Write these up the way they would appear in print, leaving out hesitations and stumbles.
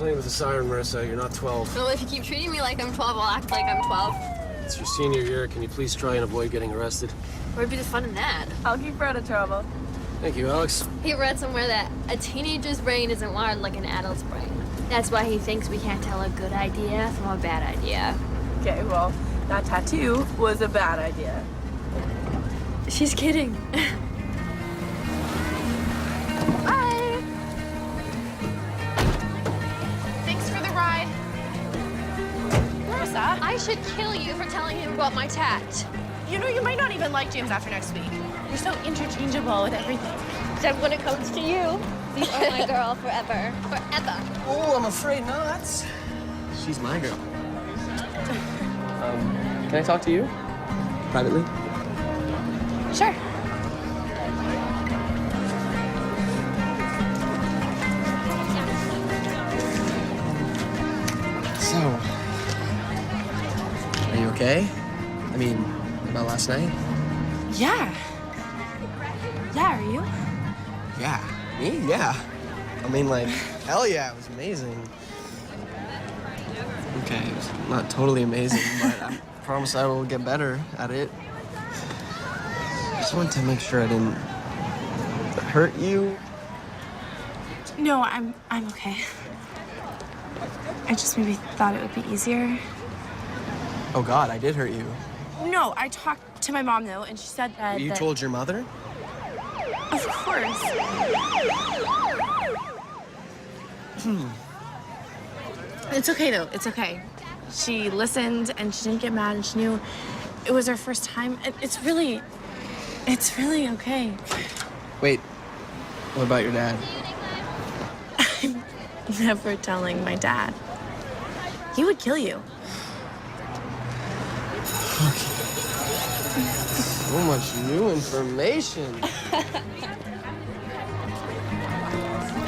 playing with the siren, Marissa. You're not 12. Well, if you keep treating me like I'm 12, I'll act like I'm 12. It's your senior year. Can you please try and avoid getting arrested? Where'd be the fun in that? I'll keep her out of trouble. Thank you, Alex. He read somewhere that a teenager's brain isn't wired like an adult's brain. That's why he thinks we can't tell a good idea from a bad idea. Okay, well, that tattoo was a bad idea. She's kidding. Bye. Thanks for the ride. Marissa, I should kill you for telling him about my tat. you know you might not even like James after next week. You're so interchangeable with everything. Except when it comes to you. You are my girl forever. Forever. Oh, I'm afraid not. She's my girl. Can I talk to you? Privately? Sure. So, are you okay? I mean, about last night? Yeah. Yeah, are you? Yeah. Me? Yeah. I mean, like, hell yeah, it was amazing. Okay, it was not totally amazing, but I promise I will get better at it. I just wanted to make sure I didn't hurt you. No, I'm okay. I just maybe thought it would be easier. Oh God, I did hurt you. No, I talked to my mom though, and she said that. You told your mother? Of course. It's okay though. It's okay. She listened and she didn't get mad, and she knew it was her first time. It's really okay. Wait, what about your dad? I'm never telling my dad. He would kill you. So much new information. All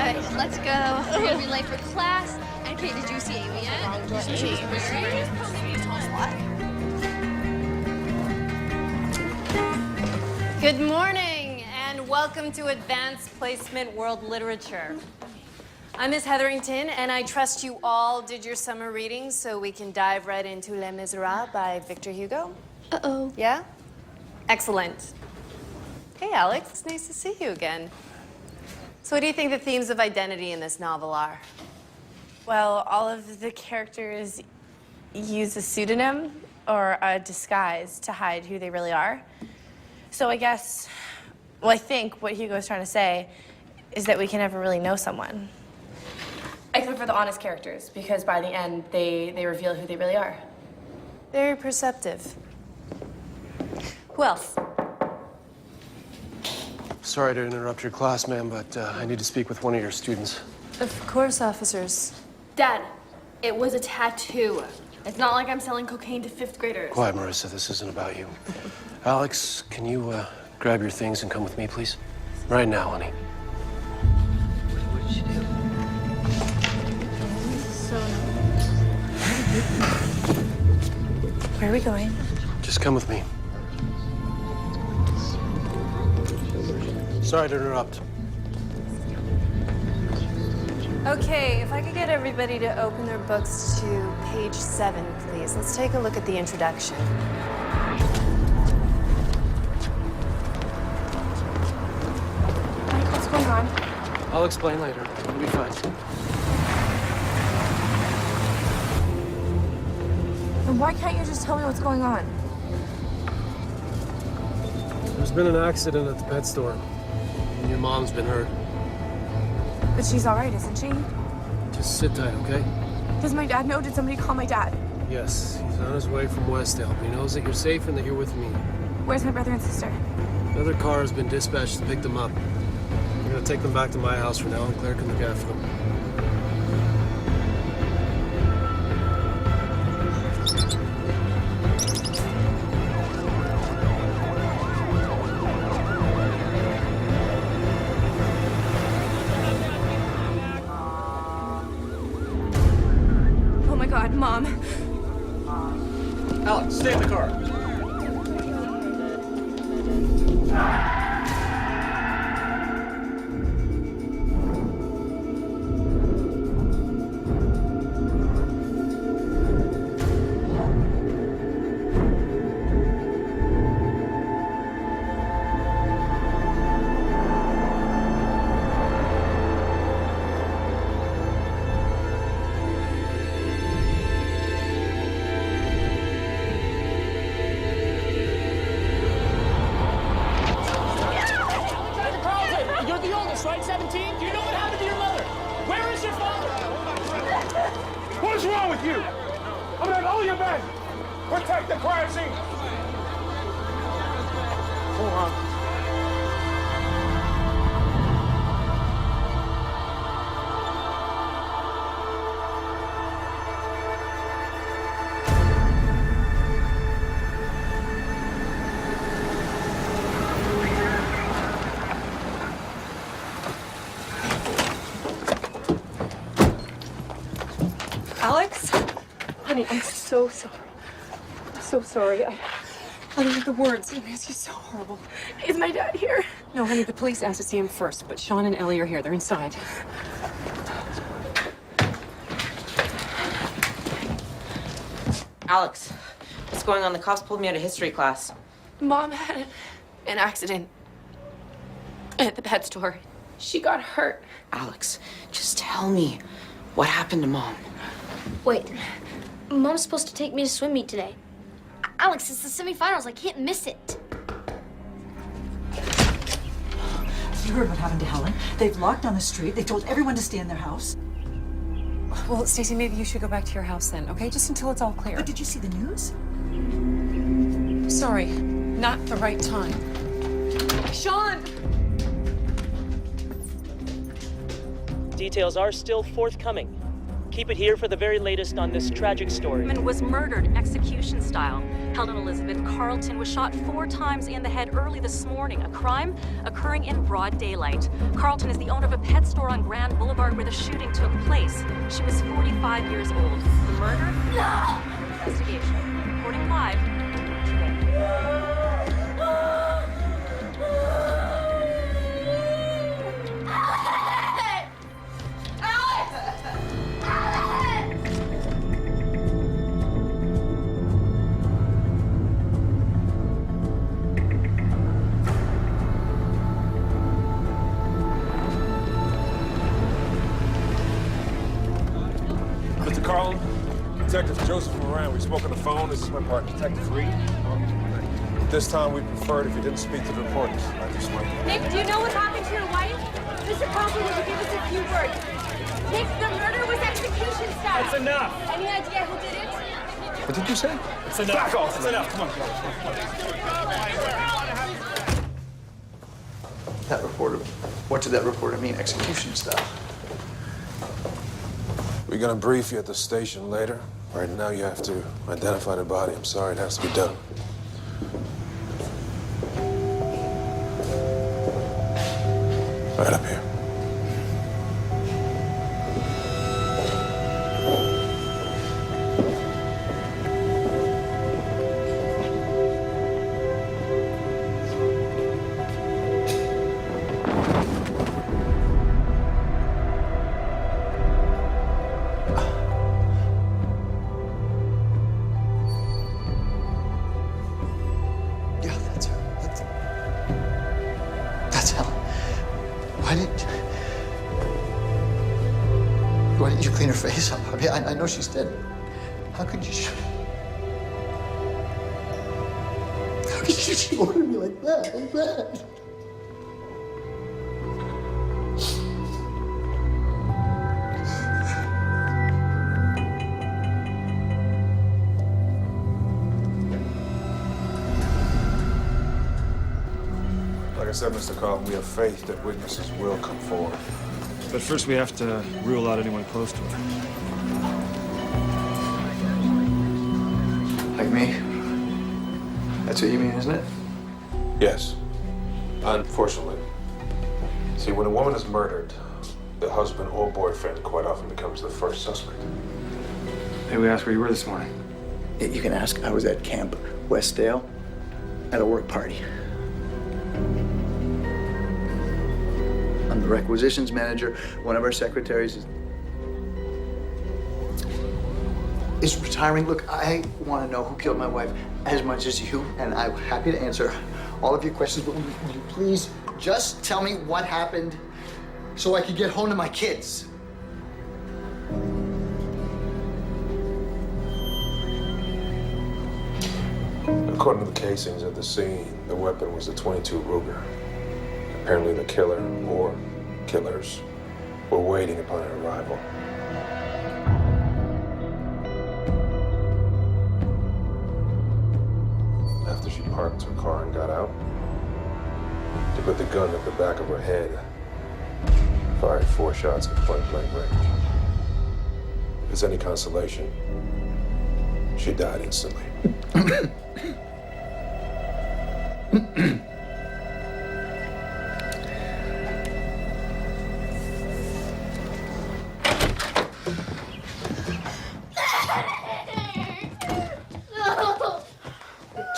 right, let's go. We're gonna be late for class. And Kate, did you see Amy yet? Good morning, and welcome to Advanced Placement World Literature. I'm Miss Hetherington, and I trust you all did your summer readings so we can dive right into Les Miserables by Victor Hugo. Uh-oh. Yeah? Excellent. Hey, Alex, it's nice to see you again. So what do you think the themes of identity in this novel are? Well, all of the characters use a pseudonym or a disguise to hide who they really are. So I guess, well, I think what Hugo's trying to say is that we can never really know someone. Except for the honest characters, because by the end, they reveal who they really are. Very perceptive. Who else? Sorry to interrupt your class, ma'am, but I need to speak with one of your students. Of course, officers. Dad, it was a tattoo. It's not like I'm selling cocaine to fifth graders. Quiet, Marissa. This isn't about you. Alex, can you grab your things and come with me, please? Right now, honey. What did you do? Where are we going? Just come with me. Sorry to interrupt. Okay, if I could get everybody to open their books to page 7, please. Let's take a look at the introduction. Mike, what's going on? I'll explain later. It'll be fine. And why can't you just tell me what's going on? There's been an accident at the pet store. And your mom's been hurt. But she's all right, isn't she? Just sit tight, okay? Does my dad know? Did somebody call my dad? Yes, he's on his way from Westdale. He knows that you're safe and that you're with me. Where's my brother and sister? Another car has been dispatched to pick them up. I'm gonna take them back to my house for now, and Claire can look after them. Oh my God, Mom. Alex, stay in the car. your men! Protect the crime scene! Hold on. Alex? Honey, I'm so sorry. I'm so sorry. I don't have the words. This is so horrible. Is my dad here? No, honey, the police asked to see him first, but Sean and Ellie are here. They're inside. Alex, what's going on? The cops pulled me out of history class. Mom had an accident at the pet store. She got hurt. Alex, just tell me what happened to Mom. Wait, Mom's supposed to take me to swim meet today. Alex, it's the semifinals. I can't miss it. You heard what happened to Helen. They've locked down the street. They told everyone to stay in their house. Well, Stacy, maybe you should go back to your house then, okay? Just until it's all clear. But did you see the news? Sorry, not the right time. Sean! Details are still forthcoming. Keep it here for the very latest on this tragic story. Was murdered execution style. Helen Elizabeth Carlton was shot 4 times in the head early this morning. A crime occurring in broad daylight. Carlton is the owner of a pet store on Grand Boulevard where the shooting took place. She was 45 years old. The murder? No! Investigation. Reporting live today. Mr. Carlin, Detective Joseph Moran. We spoke on the phone. This is my partner, Detective Reed. This time we preferred if you didn't speak to the reporters. I just went. Nick, do you know what happened to your wife? Mr. Carlson, would you give us a few words? Nick, the murder was execution style. It's enough. Any idea who did it? What did you say? It's enough. Back off. It's enough. Come on. That reporter, what did that reporter mean, execution style? We're gonna brief you at the station later. Right now you have to identify the body. I'm sorry, it has to be done. Right up here. Yeah, that's her. That's Helen. Why didn't you clean her face up? I mean, I know she's dead. How could you? How could she order me like that? Like I said, Mr. Carlin, we have faith that witnesses will come forward. But first we have to rule out anyone close to her. Like me? That's what you mean, isn't it? Yes. Unfortunately. See, when a woman is murdered, the husband or boyfriend quite often becomes the first suspect. Hey, we asked where you were this morning. You can ask. I was at Camp Westdale at a work party. I'm the requisitions manager. One of our secretaries is retiring. Look, I want to know who killed my wife as much as you, and I'm happy to answer all of your questions, but will you please just tell me what happened so I can get home to my kids? According to the casings at the scene, the weapon was a .22 Ruger. Apparently the killer or killers were waiting upon her arrival. parked her car and got out. He put the gun at the back of her head, fired 4 shots at point-blank range. If it's any consolation, she died instantly.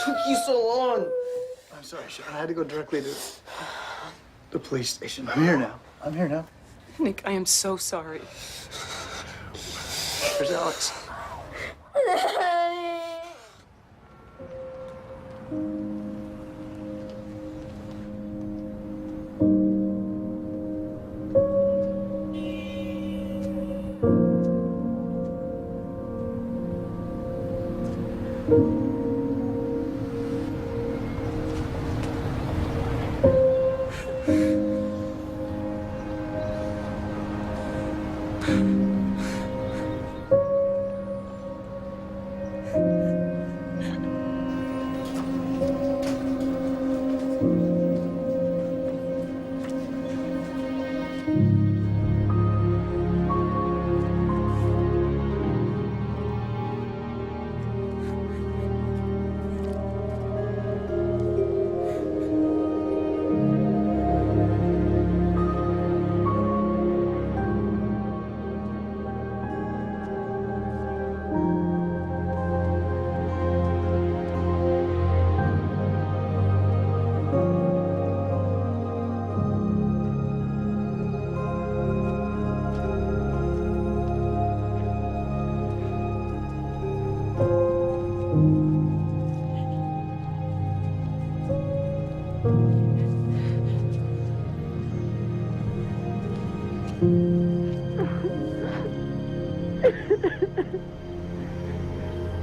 Took you so long. I'm sorry, Sean. I had to go directly to the police station. I'm here now. I'm here now. Nick, I am so sorry. Where's Alex?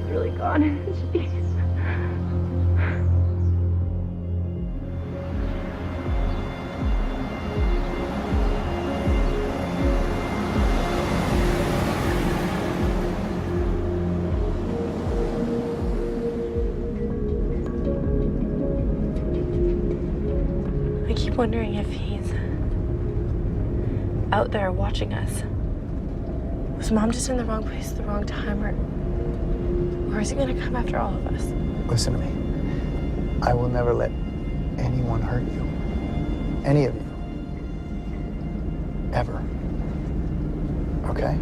Really gone. Jeez. I keep wondering if he's out there watching us. Was Mom just in the wrong place at the wrong time, or is he gonna come after all of us? Listen to me. I will never let anyone hurt you. Any of you. Ever. Okay?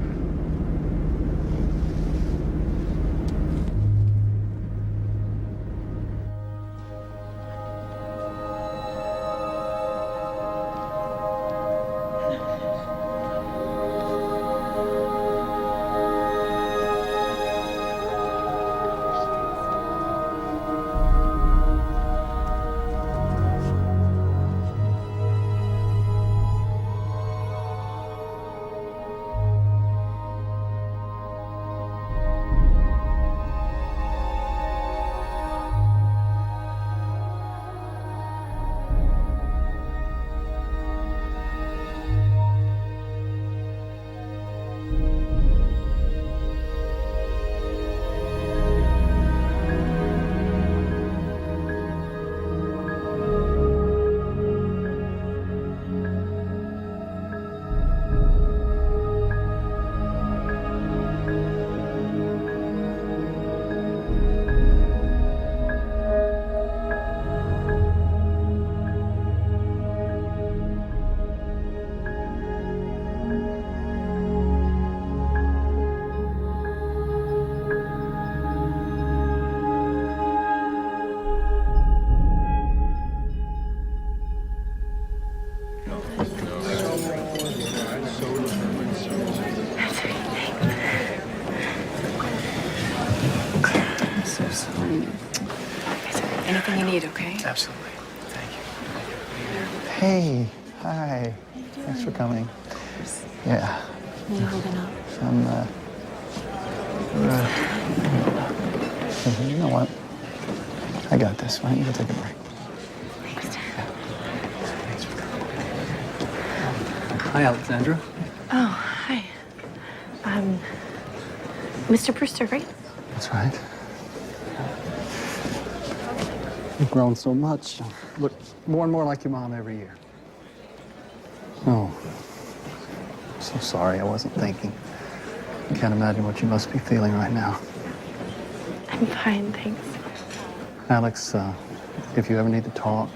Anything you need, okay? Absolutely. Thank you. Hey. Hi. Thanks for coming. Yeah. Are you holding up? You know what? I got this. Why don't you go take a break? Hi, Alexandra. Oh, hi. Mr. Brewster, right? That's right. You've grown so much. Look more and more like your mom every year. Oh, so sorry. I wasn't thinking. I can't imagine what you must be feeling right now. I'm fine, thanks. Alex, if you ever need to talk,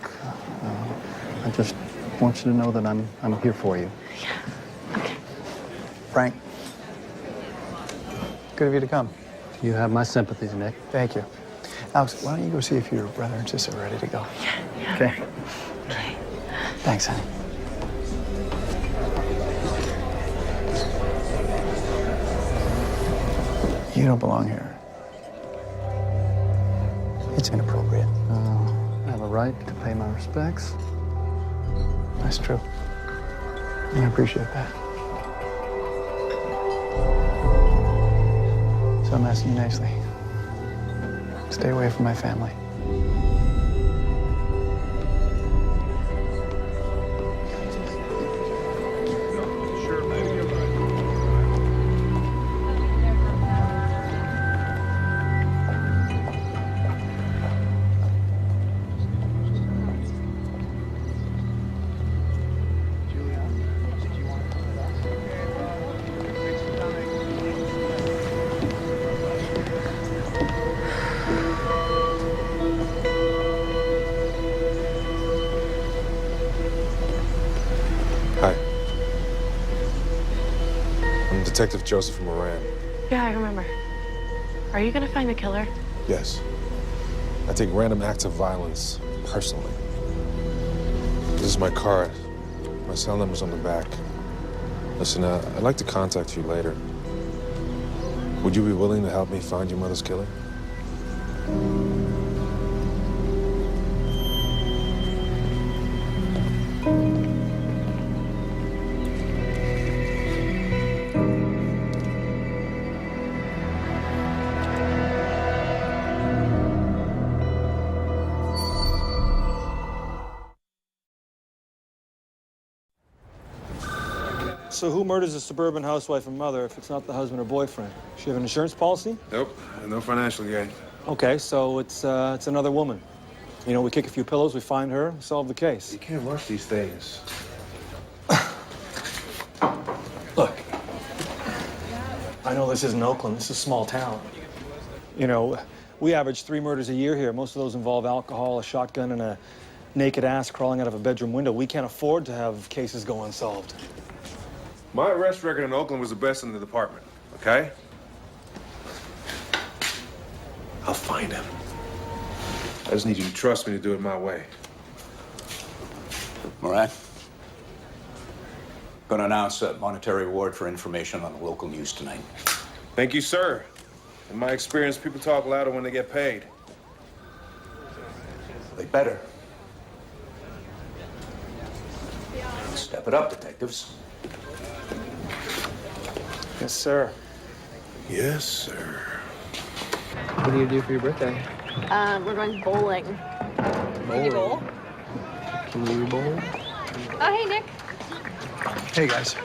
I just want you to know that I'm here for you. Yeah, okay. Frank, good of you to come. You have my sympathies, Nick. Thank you. Alex, why don't you go see if your brother and sister are ready to go? Yeah. Okay. Okay. Thanks, honey. You don't belong here. It's inappropriate. I have a right to pay my respects. That's true. And I appreciate that. So I'm asking you nicely. Stay away from my family. Hi. I'm Detective Joseph Moran. Yeah, I remember. Are you gonna find the killer? Yes. I take random acts of violence personally. This is my card. My cell number's on the back. Listen, I'd like to contact you later. Would you be willing to help me find your mother's killer? So who murders a suburban housewife and mother if it's not the husband or boyfriend? She have an insurance policy? Nope, no financial gain. Okay, so it's another woman. You know, we kick a few pillows, we find her, solve the case. You can't rush these things. Look, I know this isn't Oakland, this is a small town. You know, we average 3 murders a year here. Most of those involve alcohol, a shotgun, and a naked ass crawling out of a bedroom window. We can't afford to have cases go unsolved. My arrest record in Oakland was the best in the department, okay? I'll find him. I just need you to trust me to do it my way. Moran, going to announce a monetary reward for information on the local news tonight. Thank you, sir. In my experience, people talk louder when they get paid. They better. Step it up, detectives. Yes, sir. Yes, sir. What do you do for your birthday? We're going bowling. Can you bowl? Can you bowl? Oh, hey, Nick. Hey, guys.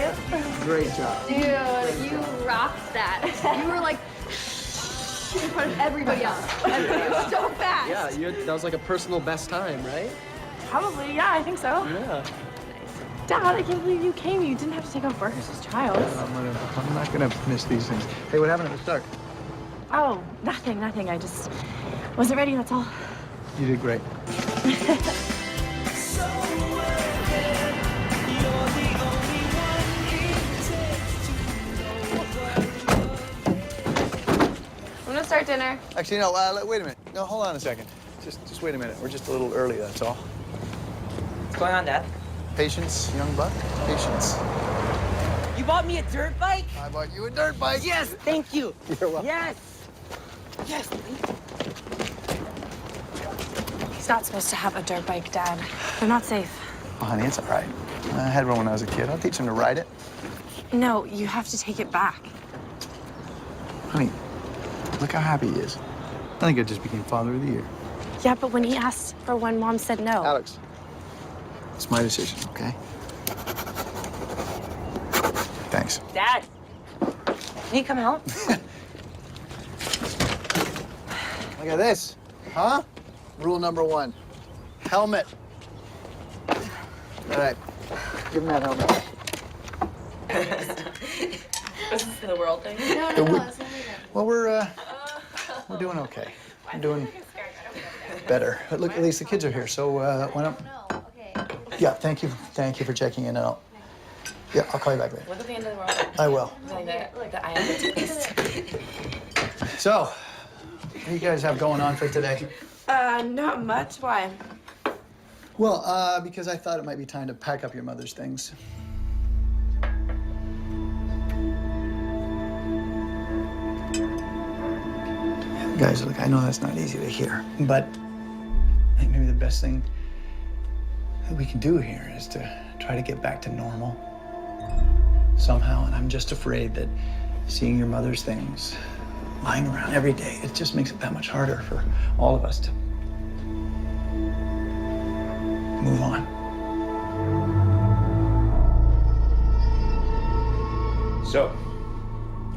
it. Great job. Dude, you rocked that. You were like in front of everybody else. Everybody was so fast. Yeah, that was like a personal best time, right? Probably, yeah, I think so. Yeah. Dad, I can't believe you came. You didn't have to take off Burgess' trials. I'm not gonna miss these things. Hey, what happened at the start? Oh, nothing. I just wasn't ready, that's all. You did great. I'm gonna start dinner. Actually, no, wait a minute. No, hold on a second. Just wait a minute. We're just a little early, that's all. What's going on, Dad? Patience, young buck. Patience. You bought me a dirt bike? I bought you a dirt bike. Yes, thank you. You're welcome. Yes. Yes. He's not supposed to have a dirt bike, Dad. They're not safe. Oh, honey, it's all right. I had one when I was a kid. I'll teach him to ride it. No, you have to take it back. Honey, look how happy he is. I think I just became Father of the Year. Yeah, but when he asked for one, Mom said no. Alex, it's my decision, okay? Thanks. Dad, can you come help? Look at this. Huh? Rule number 1. Helmet. All right. Give him that helmet. This is the world thing. No, it's only that. Well, we're doing okay. We're doing better. But look, at least the kids are here, so why don't... Yeah, thank you for checking in. I'll call you back later. Look at the end of the world. I will. Like the eye of the taste. So, what do you guys have going on for today? Not much. Why? Well, because I thought it might be time to pack up your mother's things. Guys, look, I know that's not easy to hear, but I think maybe the best thing that we can do here is to try to get back to normal somehow. And I'm just afraid that seeing your mother's things lying around every day, it just makes it that much harder for all of us to move on. So,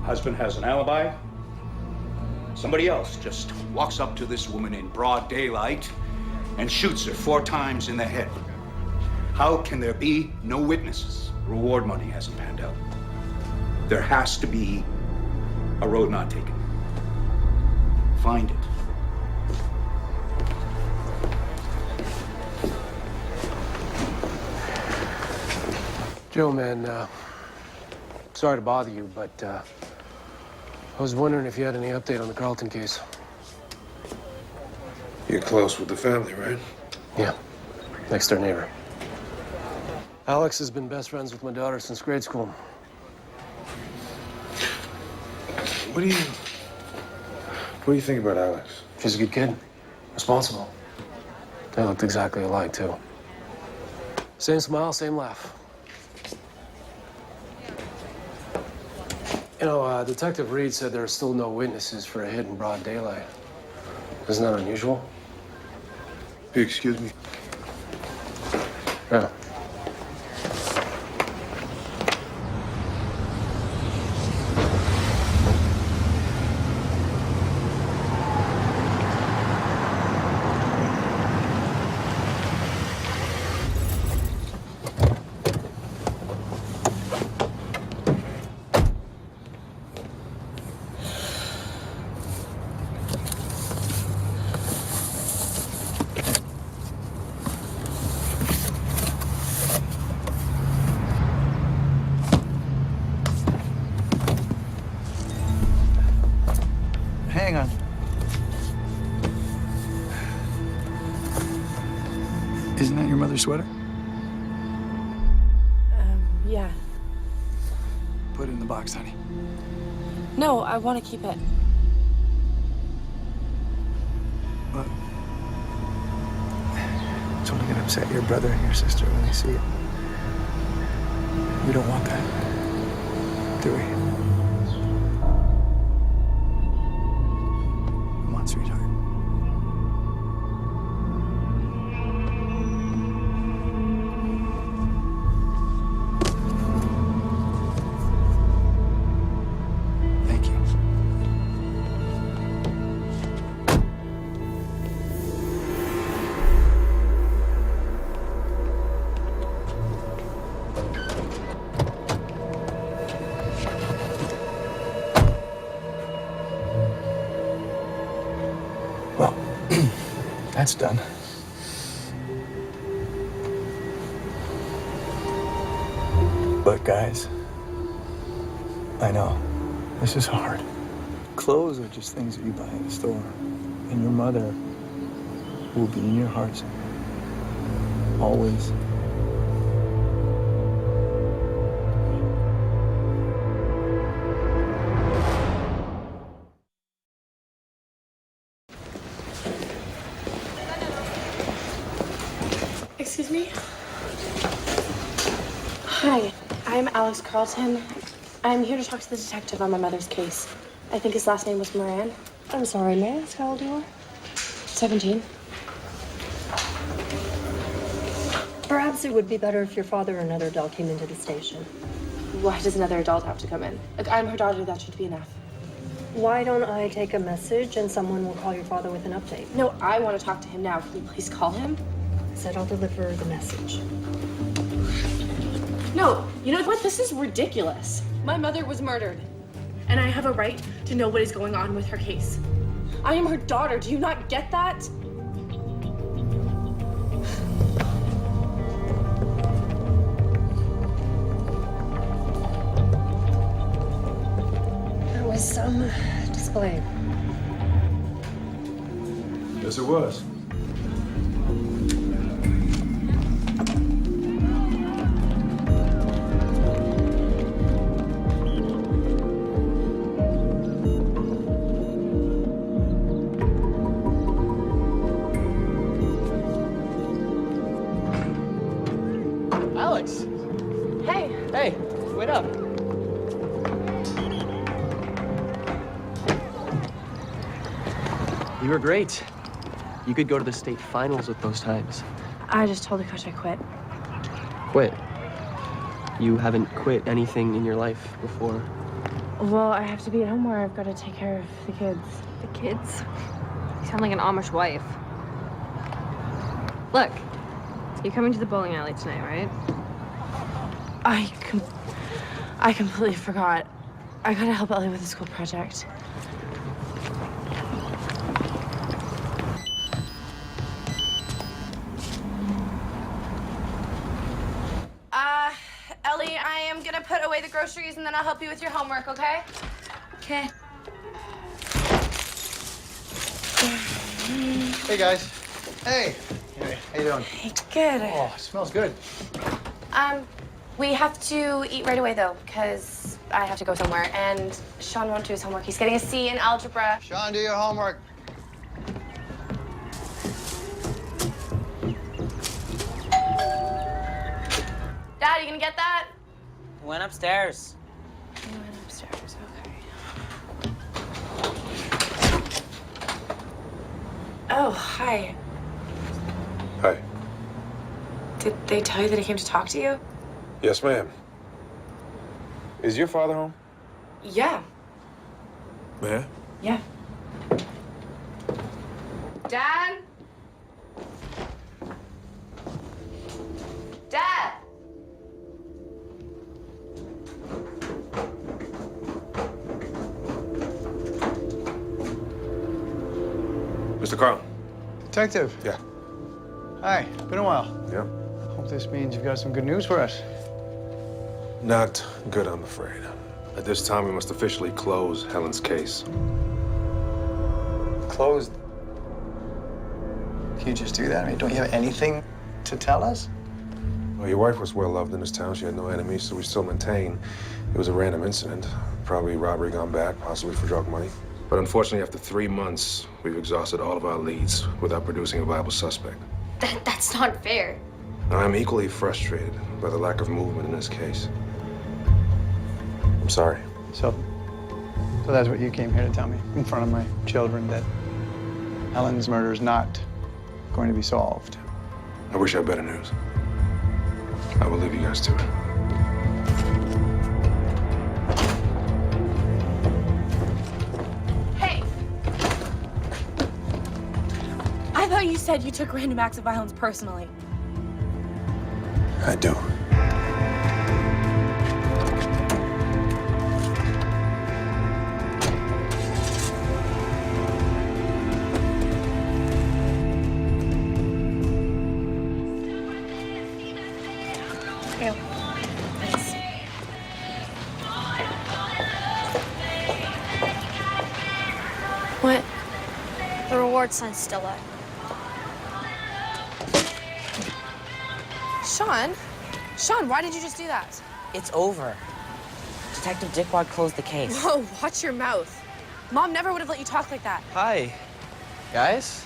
husband has an alibi. Somebody else just walks up to this woman in broad daylight and shoots her 4 times in the head. How can there be no witnesses? Reward money hasn't panned out. There has to be a road not taken. Find it. Joe, man, sorry to bother you, but I was wondering if you had any update on the Carlton case. You're close with the family, right? Yeah, next door neighbor. Alex has been best friends with my daughter since grade school. What do you think about Alex? She's a good kid, responsible. They looked exactly alike, too. Same smile, same laugh. You know, Detective Reed said there are still no witnesses for a hit in broad daylight. Isn't that unusual? Excuse me? Yeah. Hang on. Isn't that your mother's sweater? Yeah. Put it in the box, honey. No, I want to keep it. Look. It's only gonna upset your brother and your sister when they see it. We don't want that, do we? Come on, sweetheart. It's done. But guys, I know, this is hard. Clothes are just things that you buy in the store. And your mother will be in your hearts. Always. Excuse me? Hi, I'm Alex Carlton. I'm here to talk to the detective on my mother's case. I think his last name was Moran. I'm sorry, may I ask how old you are? 17. Perhaps it would be better if your father or another adult came into the station. Why does another adult have to come in? Like, I'm her daughter, that should be enough. Why don't I take a message and someone will call your father with an update? No, I want to talk to him now. Can you please call him? I said I'll deliver the message. No, you know what? This is ridiculous. My mother was murdered, and I have a right to know what is going on with her case. I am her daughter. Do you not get that? There was some display. Yes, it was. Alex! Hey. Hey, wait up. You were great. You could go to the state finals with those times. I just told the coach I quit. Quit. You haven't quit anything in your life before. Well, I have to be at home where I've got to take care of the kids. The kids? You sound like an Amish wife. Look, you're coming to the bowling alley tonight, right? I completely forgot. I gotta help Ellie with the school project. Ellie, I am gonna put away the groceries and then I'll help you with your homework, okay? Okay. Hey, guys. Hey. Hey, how you doing? Hey, good. Oh, it smells good. We have to eat right away, though, because I have to go somewhere, and Sean won't do his homework. He's getting a C in algebra. Sean, do your homework. Dad, you gonna get that? Went upstairs. He went upstairs, okay. Oh, hi. Hi. Did they tell you that I came to talk to you? Yes, ma'am. Is your father home? Yeah. Yeah? Yeah. Dad? Dad? Mr. Carl. Detective. Yeah. Hi, been a while. Yeah. Hope this means you've got some good news for us. Not good, I'm afraid. At this time, we must officially close Helen's case. Closed. Can you just do that? I mean, don't you have anything to tell us? Well, your wife was well loved in this town. She had no enemies, so we still maintain it was a random incident. Probably robbery gone bad, possibly for drug money. But unfortunately, after 3 months, we've exhausted all of our leads without producing a viable suspect. That's not fair. I'm equally frustrated by the lack of movement in this case. I'm sorry. So that's what you came here to tell me in front of my children, that Helen's murder is not going to be solved. I wish I had better news. I will leave you guys to it. Hey! I thought you said you took random acts of violence personally. I do. Schwartz, Stella. Sean, why did you just do that? It's over. Detective Dickwad closed the case. Whoa, watch your mouth. Mom never would have let you talk like that. Hi, guys.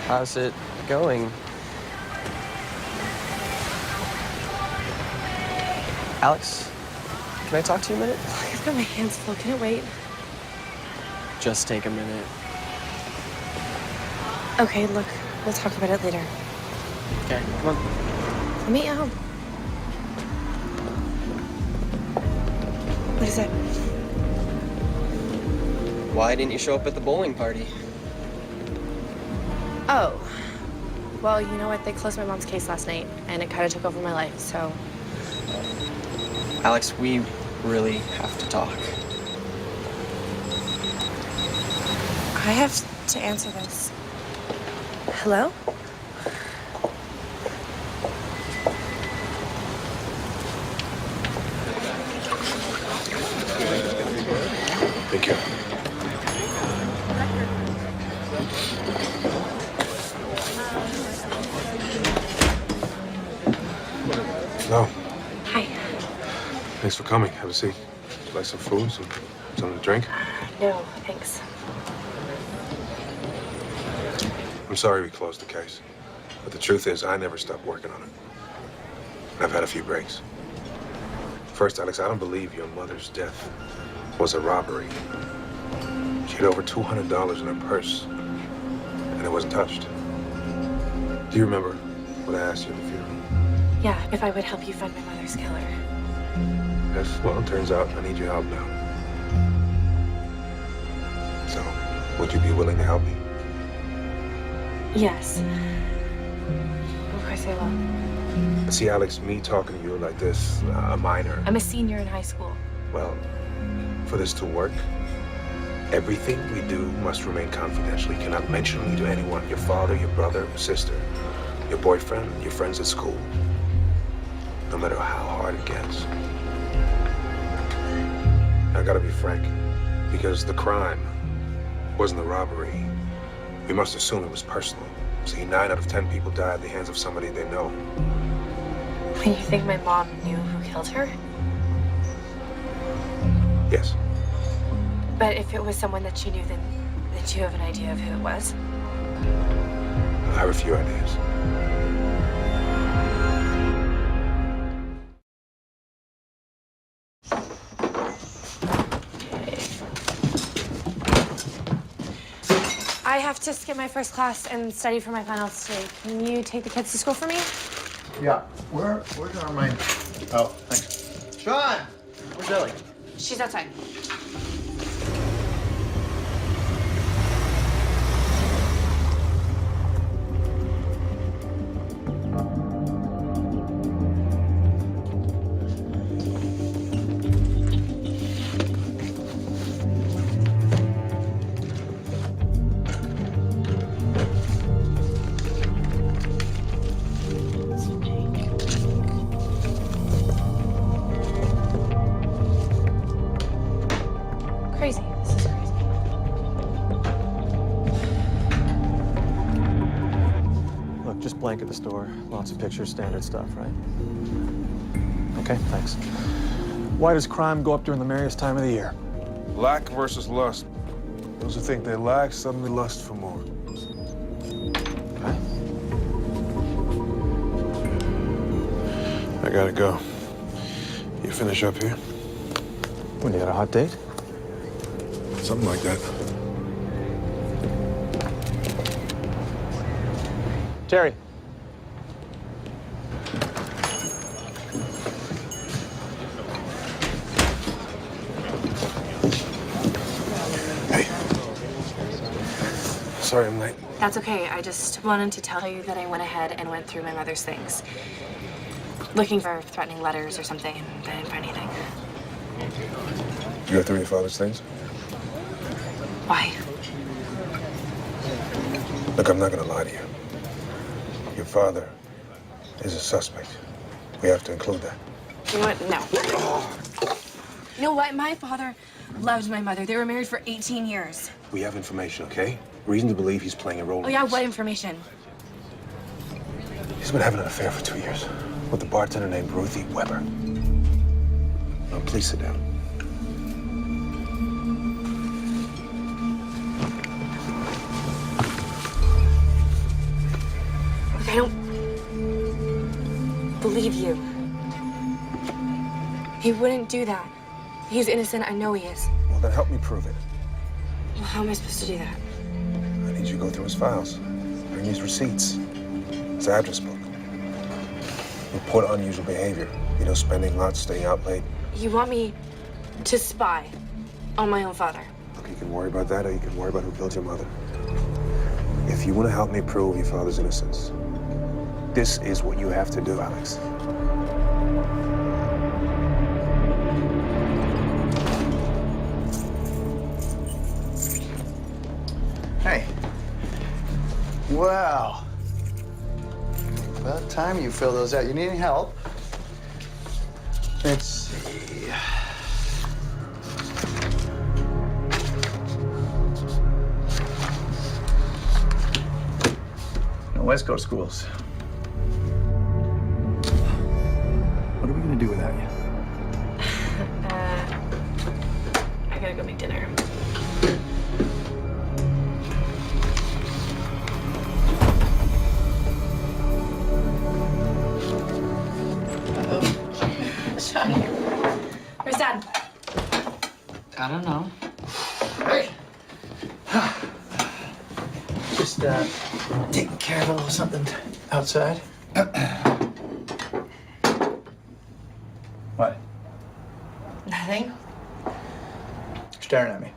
How's it going? Alex, can I talk to you a minute? I've got my hands full. Can it wait? Just take a minute. Okay, look, we'll talk about it later. Okay, come on. I'll meet you home. What is it? Why didn't you show up at the bowling party? Oh. Well, you know what? They closed my mom's case last night, and it kind of took over my life, so... Alex, we really have to talk. I have to answer this. Hello? Thank you. No. Hi. Thanks for coming. Have a seat. Would you like some food, something to drink? No, thanks. I'm sorry we closed the case. But the truth is, I never stopped working on it. And I've had a few breaks. First, Alex, I don't believe your mother's death was a robbery. She had over $200 in her purse, and it wasn't touched. Do you remember what I asked you at the funeral? Yeah, if I would help you find my mother's killer. Yes, well, it turns out I need your help now. So, would you be willing to help me? Yes. Of course I will. See, Alex, me talking to you like this, a minor. I'm a senior in high school. Well, for this to work, everything we do must remain confidential. You cannot mention me to anyone. Your father, your brother, your sister, your boyfriend, your friends at school. No matter how hard it gets. I gotta be frank, because the crime wasn't the robbery. We must assume it was personal. See, 9 out of 10 people die at the hands of somebody they know. You think my mom knew who killed her? Yes. But if it was someone that she knew, then you have an idea of who it was? I have a few ideas. I have to skip my first class and study for my finals today. Can you take the kids to school for me? Yeah. Where's Armand? Oh, thanks. Sean! Where's Ellie? She's outside. Crazy. This is crazy. Look, just blanket the store. Lots of pictures, standard stuff, right? Okay, thanks. Why does crime go up during the merriest time of the year? Lack versus lust. Those who think they lack suddenly lust for more. Okay. I gotta go. You finish up here? When you had a hot date? Something like that. Terry. Hey. Sorry I'm late. That's okay. I just wanted to tell you that I went ahead and went through my mother's things. Looking for threatening letters or something, and I didn't find anything. You go through your father's things? Why? Look, I'm not gonna lie to you. Your father is a suspect. We have to include that. You know what? No. You know what? My father loved my mother. They were married for 18 years. We have information, okay? Reason to believe he's playing a role Oh, in yeah, this. what information? He's been having an affair for 2 years with a bartender named Ruthie Weber. Now, please sit down. Look, I don't believe you. He wouldn't do that. He's innocent. I know he is. Well, then help me prove it. Well, how am I supposed to do that? I need you to go through his files. Bring his receipts. His address book. Report unusual behavior. You know, spending lots, staying out late. You want me to spy on my own father? Look, you can worry about that, or you can worry about who killed your mother. If you want to help me prove your father's innocence, this is what you have to do, Alex. Hey. Wow. About time you fill those out. You need any help? Let's see. No, West Coast schools. What are we gonna do without you? I gotta go make dinner. Sean, where's Dad? I don't know. Hey! Just, taking care of a little something outside. What? Nothing. You're staring at me.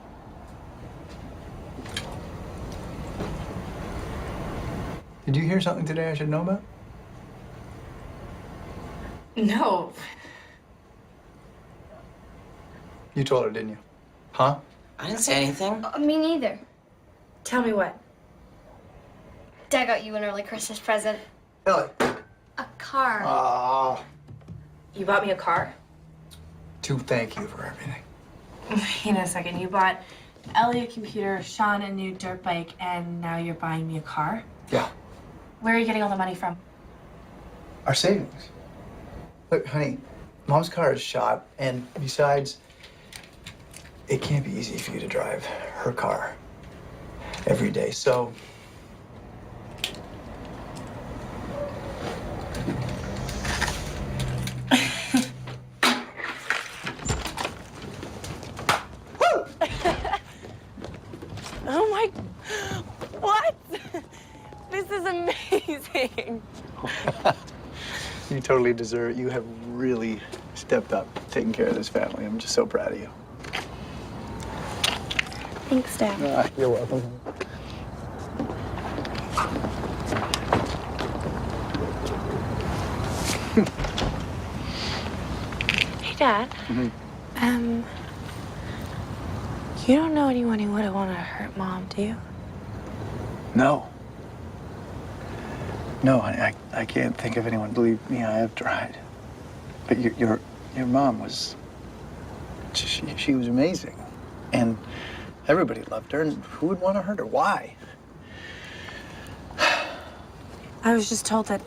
Did you hear something today I should know about? No. You told her, didn't you? Huh? I didn't say anything. Me neither. Tell me what? Dad got you an early Christmas present. Ellie. A car. Ah. You bought me a car? To thank you for everything. Wait a second. You bought Ellie a computer, Sean a new dirt bike, and now you're buying me a car? Yeah. Where are you getting all the money from? Our savings. Look, honey, Mom's car is shot, and besides, it can't be easy for you to drive her car every day, so... Oh my... What? This is amazing. You totally deserve it. You have really stepped up taking care of this family. I'm just so proud of you. Thanks, Dad. You're welcome. Hey, Dad. You don't know anyone who would have wanted to hurt Mom, do you? No. No, honey, I can't think of anyone. Believe me, I have tried. But your mom was... She was amazing. And everybody loved her, and who would want to hurt her? Why? I was just told that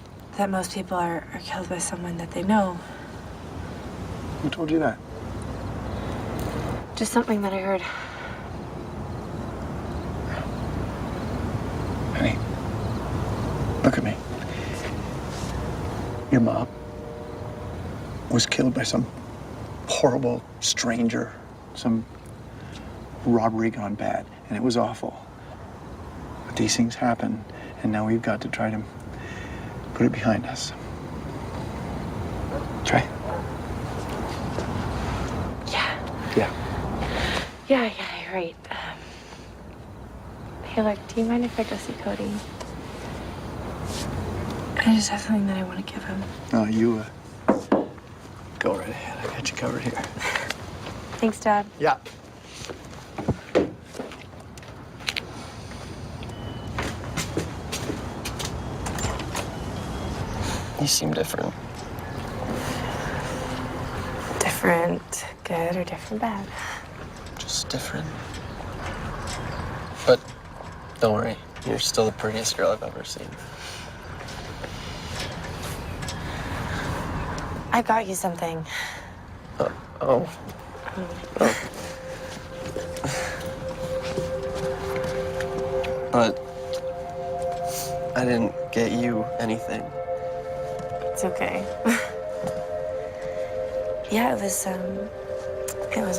most people are killed by someone that they know. Who told you that? Just something that I heard. Honey, look at me. Your mom was killed by some horrible stranger, some robbery gone bad, and it was awful. But these things happen, and now we've got to try to put it behind us. Try. Yeah, you're right. Hey, look, do you mind if I go see Cody? I just have something that I want to give him. No, you go right ahead. I got you covered here. Thanks, Dad. Yeah. You seem different. Different. Different good or different bad? Just different. But don't worry, you're still the prettiest girl I've ever seen. I got you something. Oh. But I didn't get you anything. It's okay. Yeah, it was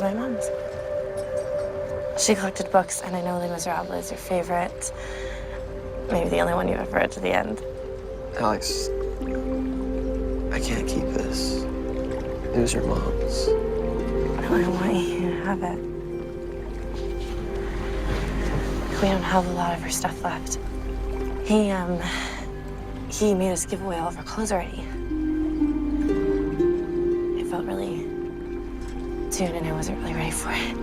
my mom's. She collected books, and I know Les Miserables is your favorite. Maybe the only one you've ever read to the end. Alex, I can't keep this. It was your mom's. No, I want you to have it. We don't have a lot of her stuff left. He made us give away all of our clothes already. It felt really soon, and I wasn't really ready for it.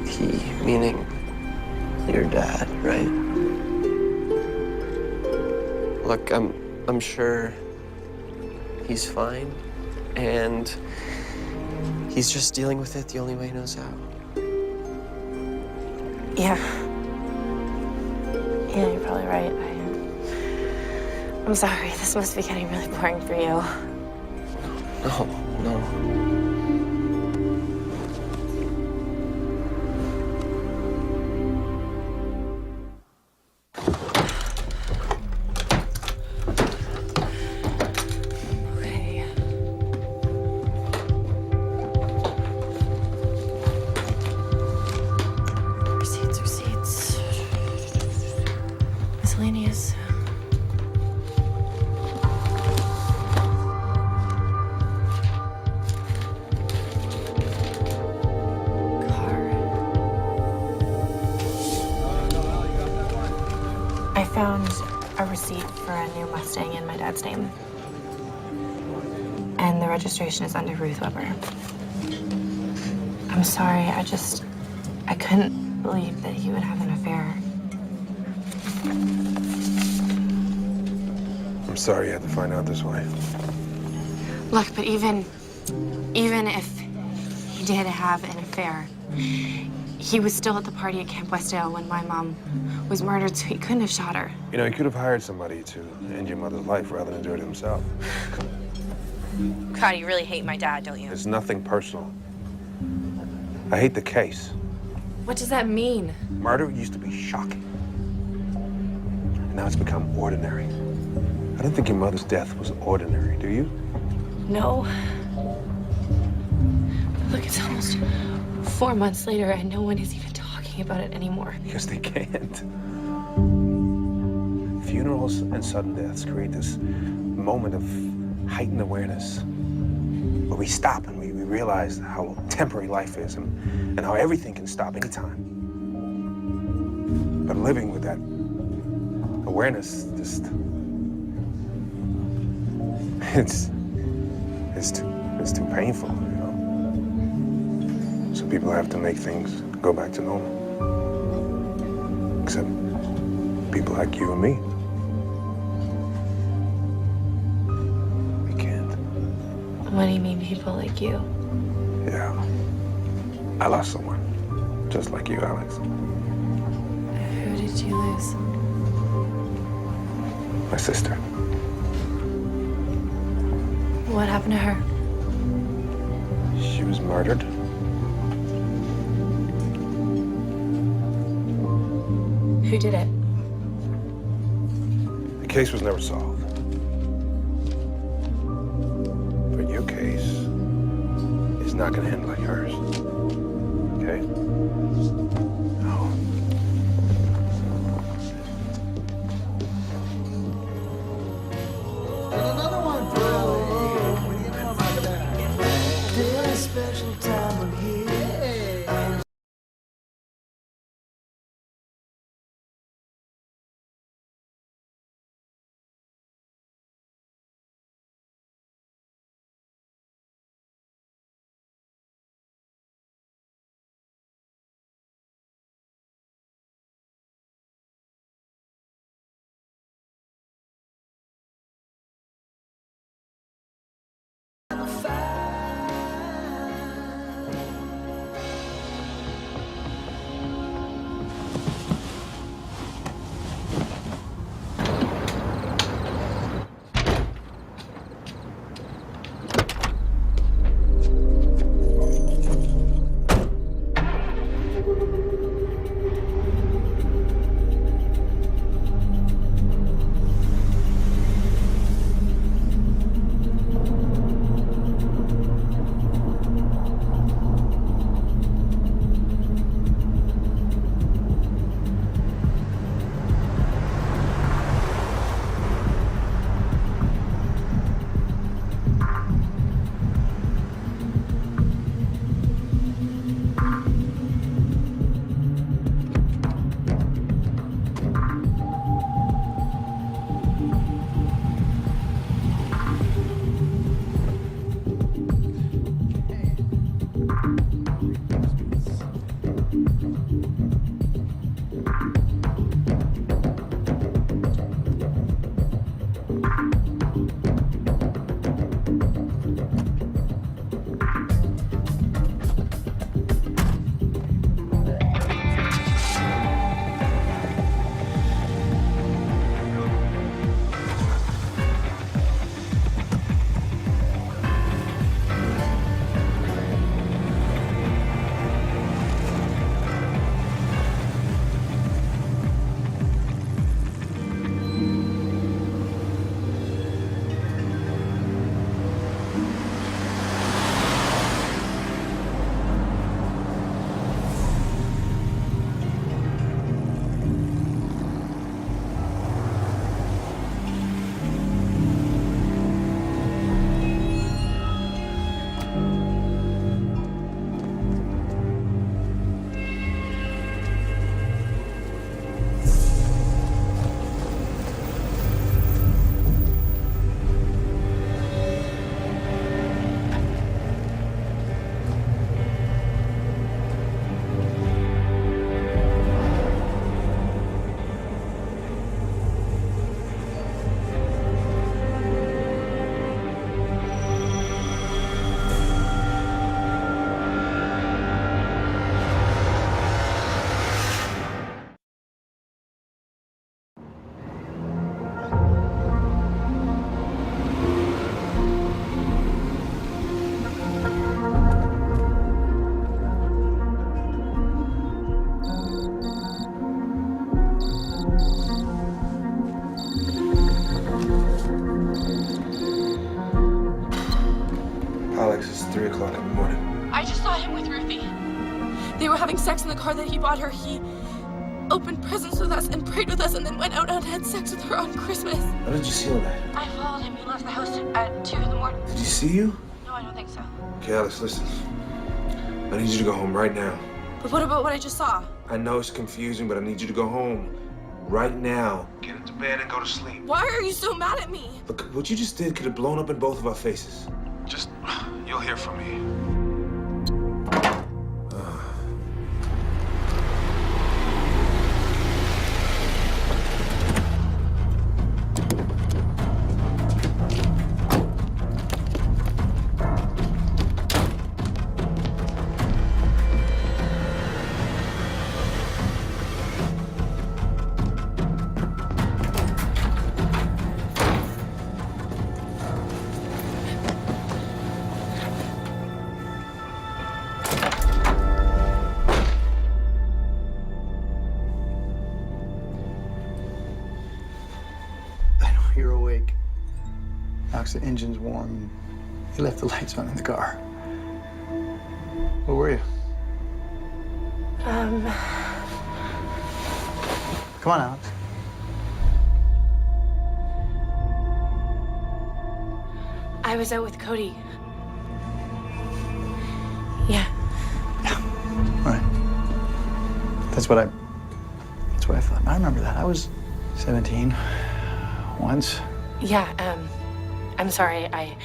He, meaning your dad, right? Look, I'm sure he's fine, and he's just dealing with it the only way he knows how. Yeah, you're probably right. I'm sorry. This must be getting really boring for you. No. Okay. Receipts. Miscellaneous. I found a receipt for a new Mustang in my dad's name. And the registration is under Ruth Weber. I'm sorry, I couldn't believe that he would have an affair. I'm sorry you had to find out this way. Look, but even if he did have an affair, he was still at the party at Camp Westdale when my mom was murdered, so he couldn't have shot her. You know, he could have hired somebody to end your mother's life rather than do it himself. God, you really hate my dad, don't you? It's nothing personal. I hate the case. What does that mean? Murder used to be shocking. And now it's become ordinary. I don't think your mother's death was ordinary, do you? No. Look, it's almost 4 months later and no one is even talking about it anymore. Because they can't. Funerals and sudden deaths create this moment of heightened awareness where we stop and we realize how temporary life is and how everything can stop anytime. But living with that awareness just it's too painful, you know. So people have to make things go back to normal. Except people like you and me. We can't. What do you mean, people like you? Yeah. I lost someone. Just like you, Alex. Who did you lose? My sister. What happened to her? She was murdered. Who did it? The case was never solved. But your case is not gonna end like hers. Okay? No. Another one for when you come back. This special time of year. Good morning. I just saw him with Ruthie. They were having sex in the car that he bought her. He opened presents with us and prayed with us and then went out and had sex with her on Christmas. How did you seal that? I followed him. He left the house at 2 in the morning. Did he see you? No, I don't think so. Okay, Alex, listen. I need you to go home right now. But what about what I just saw? I know it's confusing, but I need you to go home right now. Get into bed and go to sleep. Why are you so mad at me? Look, what you just did could have blown up in both of our faces. Just, you'll hear from me. You're awake. Alex, the engine's warm. You left the lights on in the car. Where were you? Come on, Alex. I was out with Cody. Yeah. All right. That's what I thought. I remember that. I was 17 once. Yeah, I'm sorry. I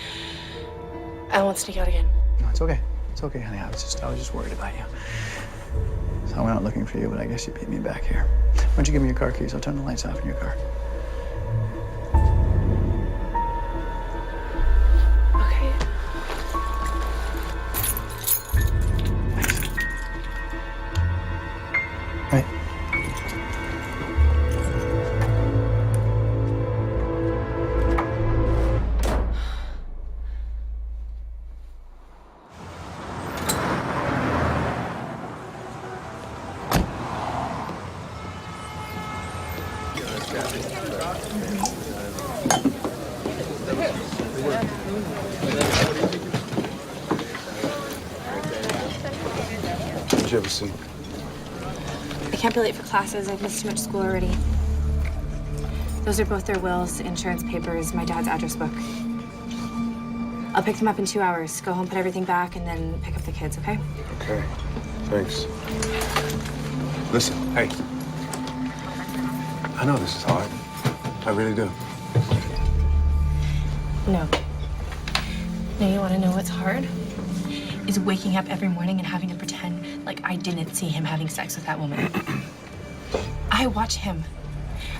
won't sneak out again. No, it's okay. It's okay, honey. I was just worried about you. So I went out looking for you, but I guess you beat me back here. Why don't you give me your car keys? I'll turn the lights off in your car. Okay. Right. Did you ever see? I can't be late for classes. I've missed too much school already. Those are both their wills, insurance papers, my dad's address book. I'll pick them up in 2 hours. Go home, put everything back, and then pick up the kids, okay? Okay. Thanks. Listen, hey. I know this is hard. I really do. No. No, you want to know what's hard? Is waking up every morning and having to pretend like I didn't see him having sex with that woman. I watch him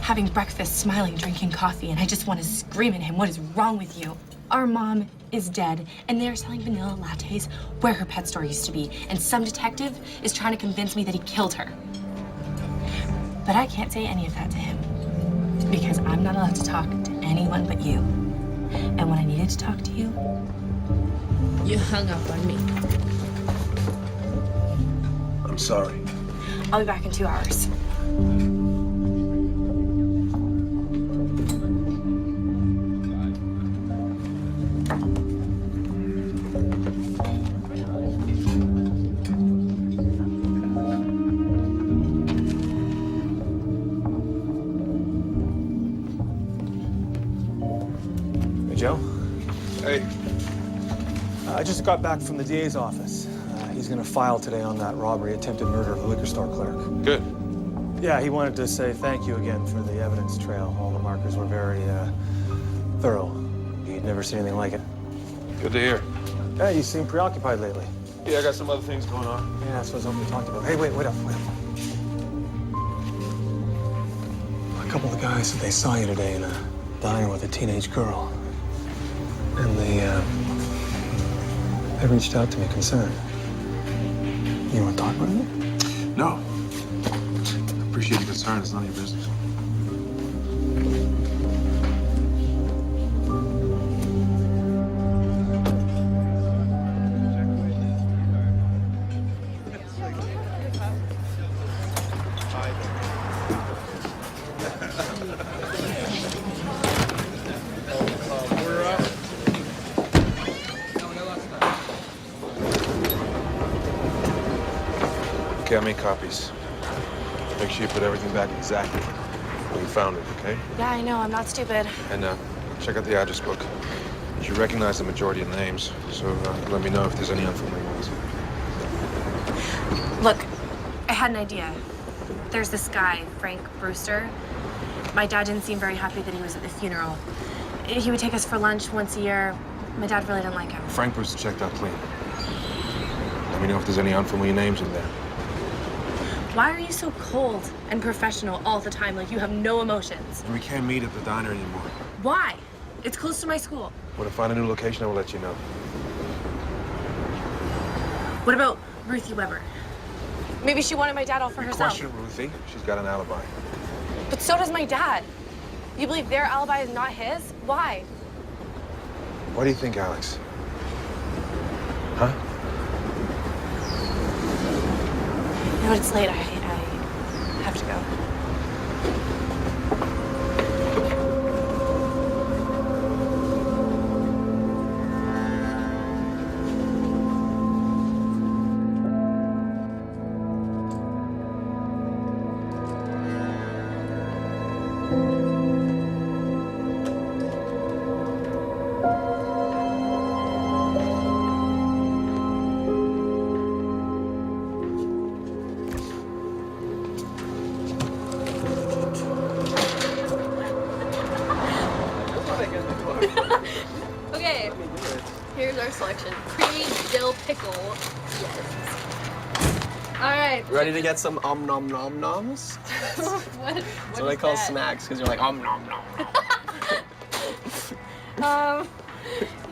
having breakfast, smiling, drinking coffee, and I just want to scream at him, what is wrong with you? Our mom is dead, and they're selling vanilla lattes where her pet store used to be, and some detective is trying to convince me that he killed her. But I can't say any of that to him, because I'm not allowed to talk to anyone but you. And when I needed to talk to you, you hung up on me. I'm sorry. I'll be back in 2 hours. Hey, Joe? Hey. I just got back from the DA's office. He's gonna file today on that robbery, attempted murder of the liquor store clerk. Good. Yeah, he wanted to say thank you again for the evidence trail. All the markers were very thorough. He'd never seen anything like it. Good to hear. Yeah, you seem preoccupied lately. Yeah, I got some other things going on. Yeah, that's what I was hoping we talked about. Hey, wait up. A couple of guys said they saw you today in a diner with a teenage girl. And they reached out to me concerned. You want to talk about it? No. I appreciate your concern. It's none of your business. Okay, I made copies. Make sure you put everything back exactly where you found it, okay? Yeah, I know. I'm not stupid. And check out the address book. You should recognize the majority of names, so let me know if there's any unfamiliar ones. Look, I had an idea. There's this guy, Frank Brewster. My dad didn't seem very happy that he was at the funeral. He would take us for lunch once a year. My dad really didn't like him. Frank was checked out clean. Let me know if there's any unfamiliar names in there. Why are you so cold and professional all the time, like you have no emotions? We can't meet at the diner anymore. Why? It's close to my school. When I find a new location, I will let you know. What about Ruthie Weber? Maybe she wanted my dad all for herself. Question Ruthie. She's got an alibi. But so does my dad. You believe their alibi is not his? Why? What do you think, Alex? Huh? You know, it's late. I have to go. Okay, here's our selection. Creamy dill pickle. Yes. All right. Ready to get some nom nom noms? What So they is call that? snacks because you're like nom nom nom.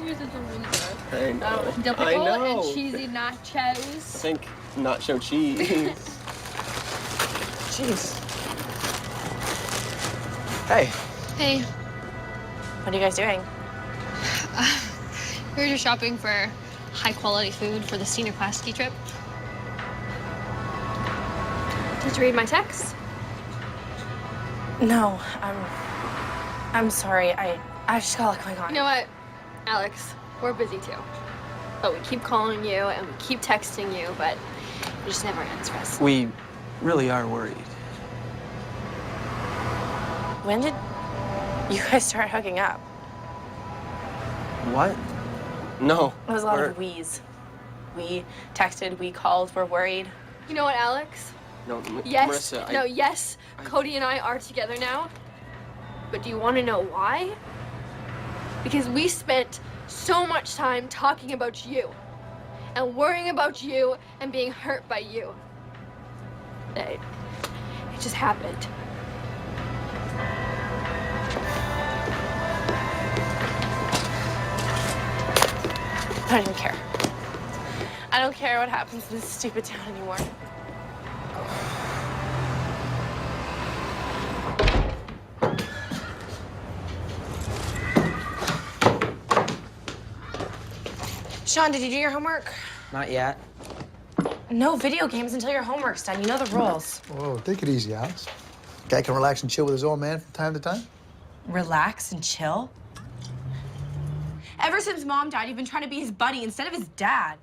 You're such a loser. I know. Dill I pickle know. and cheesy nachos. Think nacho cheese. Jeez. Hey. Hey, What are you guys doing? we're just shopping for high quality food for the senior class ski trip. Did you read my text? No, I'm sorry. I just got a lot going on. You know what, Alex? We're busy too. But we keep calling you and we keep texting you, but you just never answer us. We really are worried. When did you guys start hooking up? What? No. It was a lot we're- of we's. We texted, we called, we're worried. You know what, Alex? No, Yes. Marissa, No, yes. Cody and I are together now. But do you want to know why? Because we spent so much time talking about you and worrying about you and being hurt by you. It just happened. I don't even care. I don't care what happens in this stupid town anymore. Sean, did you do your homework? Not yet. No video games until your homework's done. You know the rules. Whoa, take it easy, Alex. Guy can relax and chill with his old man from time to time. Relax and chill? Ever since Mom died, you've been trying to be his buddy instead of his dad.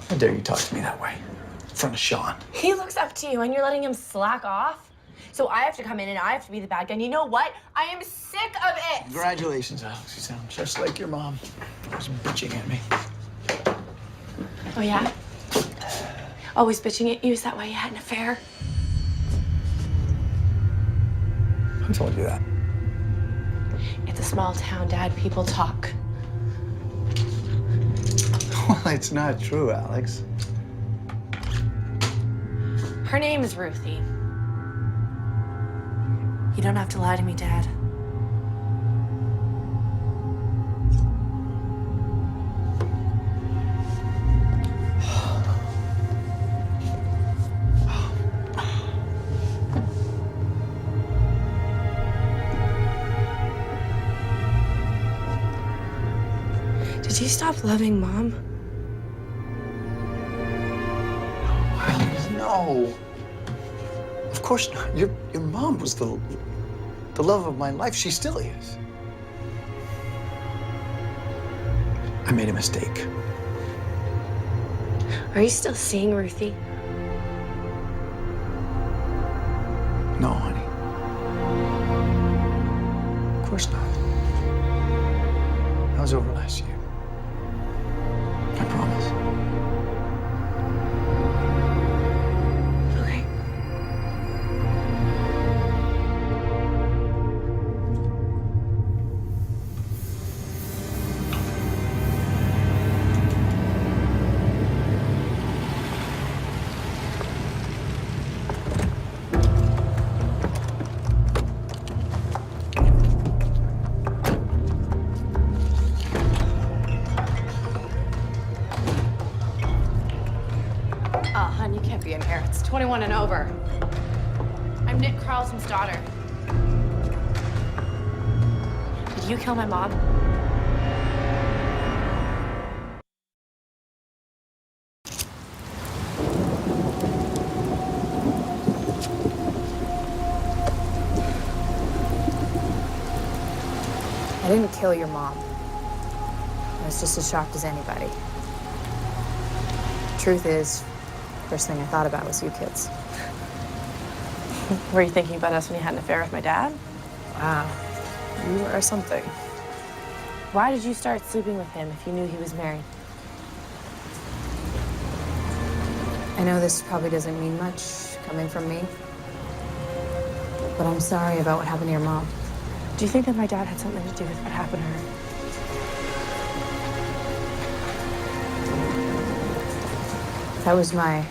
How dare you talk to me that way? In front of Sean. He looks up to you and you're letting him slack off. So I have to come in and I have to be the bad guy. And you know what? I am sick of it. Congratulations, Alex. You sound just like your mom. She's bitching at me. Oh, yeah? Always bitching at you? Is that why you had an affair? Who told you that? It's a small town, Dad. People talk. Well, it's not true, Alex. Her name is Ruthie. You don't have to lie to me, Dad. Did you stop loving Mom? No. Of course not. Your mom was the the love of my life. She still is. I made a mistake. Are you still seeing Ruthie? No, honey. Of course not. That was over last year. I promise. Okay. Oh, hon, you can't be in here. It's 21 and over. I'm Nick Carlton's daughter. Did you kill my mom? I didn't kill your mom. I was just as shocked as anybody. Truth is, first thing I thought about was you kids. Were you thinking about us when you had an affair with my dad? Wow, you are something. Why did you start sleeping with him if you knew he was married? I know this probably doesn't mean much coming from me, but I'm sorry about what happened to your mom. Do you think that my dad had something to do with what happened to her? That was my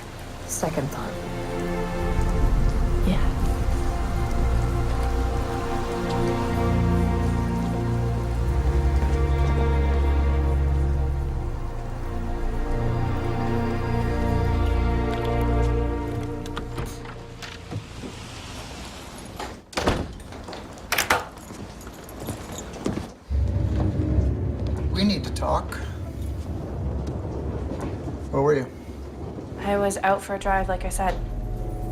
second thought. Yeah. We need to talk. Where were you? I was out for a drive, like I said.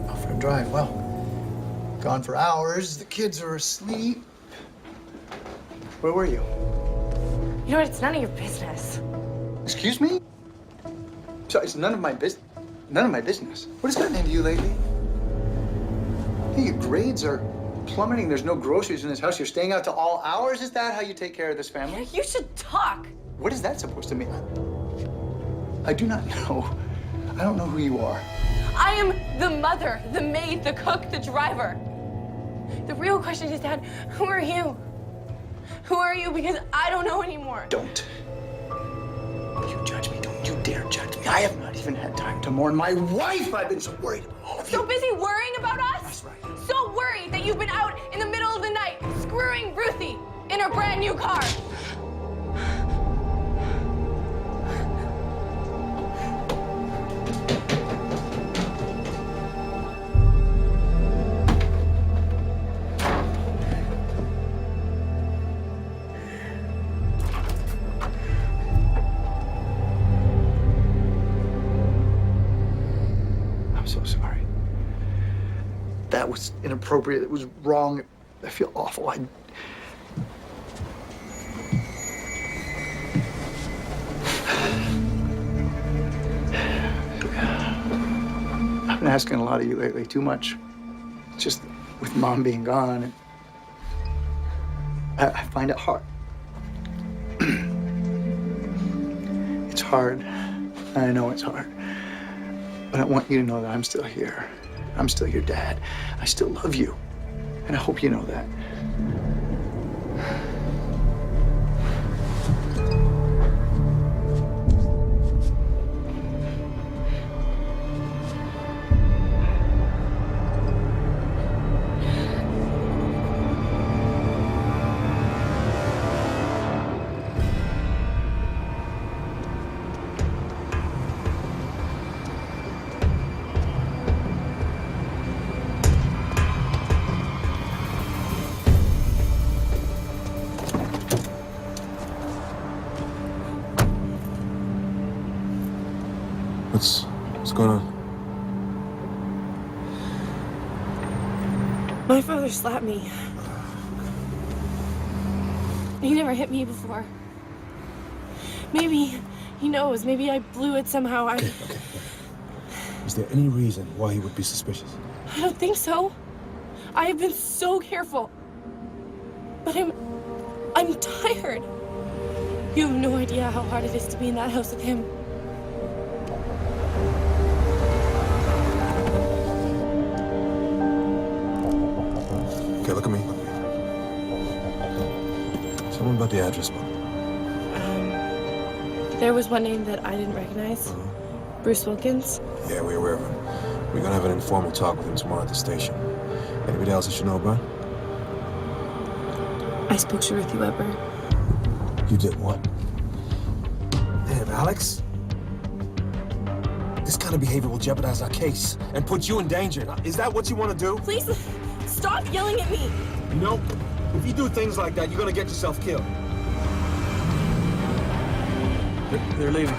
Out for a drive. Well, gone for hours. The kids are asleep. Where were you? You know what? It's none of your business. Excuse me? So it's none of my business. None of my business. What has gotten into you lately? Hey, your grades are plummeting. There's no groceries in this house. You're staying out to all hours. Is that how you take care of this family? You should talk. What is that supposed to mean? I do not know. I don't know who you are. I am the mother, the maid, the cook, the driver. The real question is, Dad, who are you? Who are you? Because I don't know anymore. Don't you judge me. Don't you dare judge me. I have not even had time to mourn my wife. I've been so worried about all of you. So busy worrying about us? That's right. So worried that you've been out in the middle of the night screwing Ruthie in her brand new car. I'm so sorry. That was inappropriate. It was wrong. I feel awful. I've been asking a lot of you lately, too much. It's just with Mom being gone, I find it hard. It's hard. I know it's hard. But I want you to know that I'm still here. I'm still your dad. I still love you. And I hope you know that. What's going on? My father slapped me. He never hit me before. Maybe he knows. Maybe I blew it somehow. Is there any reason why he would be suspicious? I don't think so. I have been so careful. But I'm tired. You have no idea how hard it is to be in that house with him. Okay, look at me. Tell me about the address book. There was one name that I didn't recognize. Bruce Wilkins. Yeah, we're aware of him. We're gonna have an informal talk with him tomorrow at the station. Anybody else I should know about? I spoke to Ruthie Weber. You did what? Damn, Alex. This kind of behavior will jeopardize our case and put you in danger. Now, is that what you want to do? Please, stop yelling at me. No. If you do things like that, you're gonna get yourself killed. They're leaving.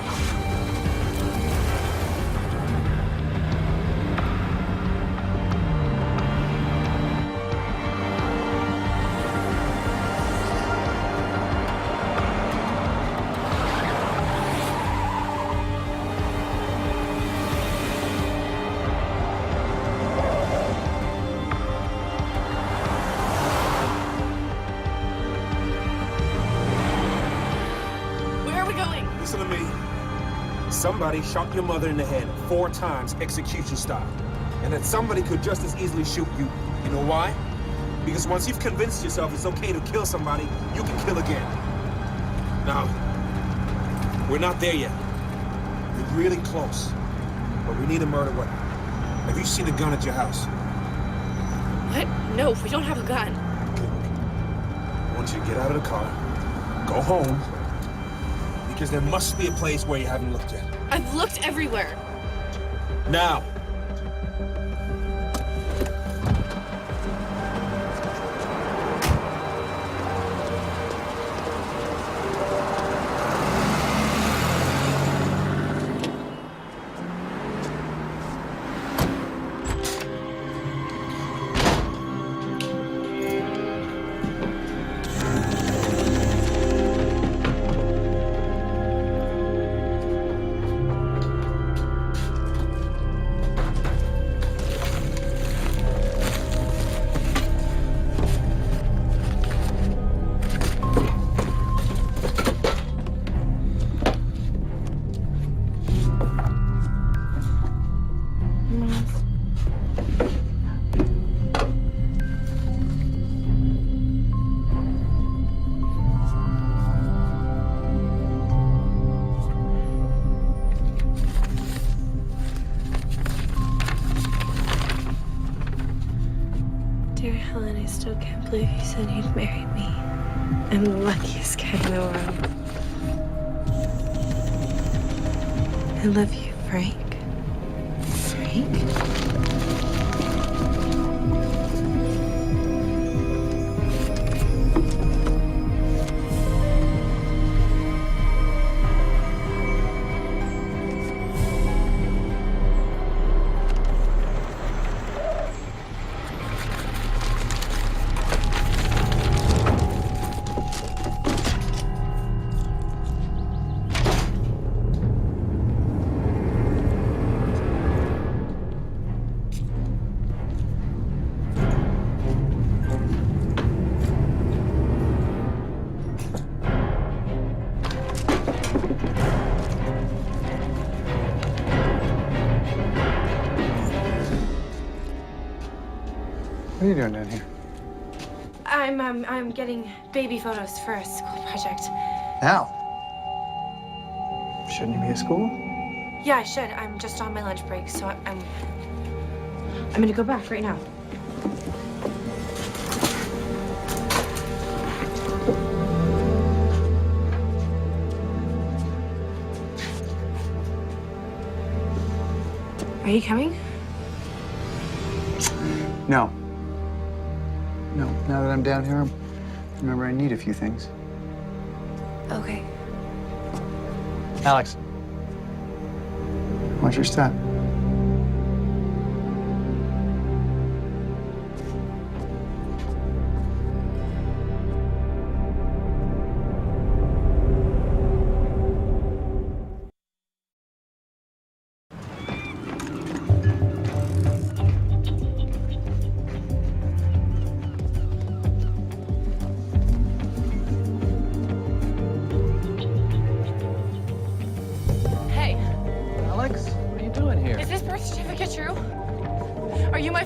Listen to me. Somebody shot your mother in the head 4 times, execution style. And that somebody could just as easily shoot you. You know why? Because once you've convinced yourself it's okay to kill somebody, you can kill again. Now, we're not there yet. We're really close. But we need a murder weapon. Have you seen a gun at your house? What? No, we don't have a gun. I want you to get out of the car, go home, because there must be a place where you haven't looked yet. I've looked everywhere. Now. Dear Helen, I still can't believe you said you'd marry me. I'm the luckiest guy in the world. I love you, Frank. Frank? What are you doing down here? I'm getting baby photos for a school project. Now? Shouldn't you be at school? Yeah, I should. I'm just on my lunch break, so I'm gonna go back right now. Are you coming? No. No, now that I'm down here, remember I need a few things. Okay. Alex. Watch your step.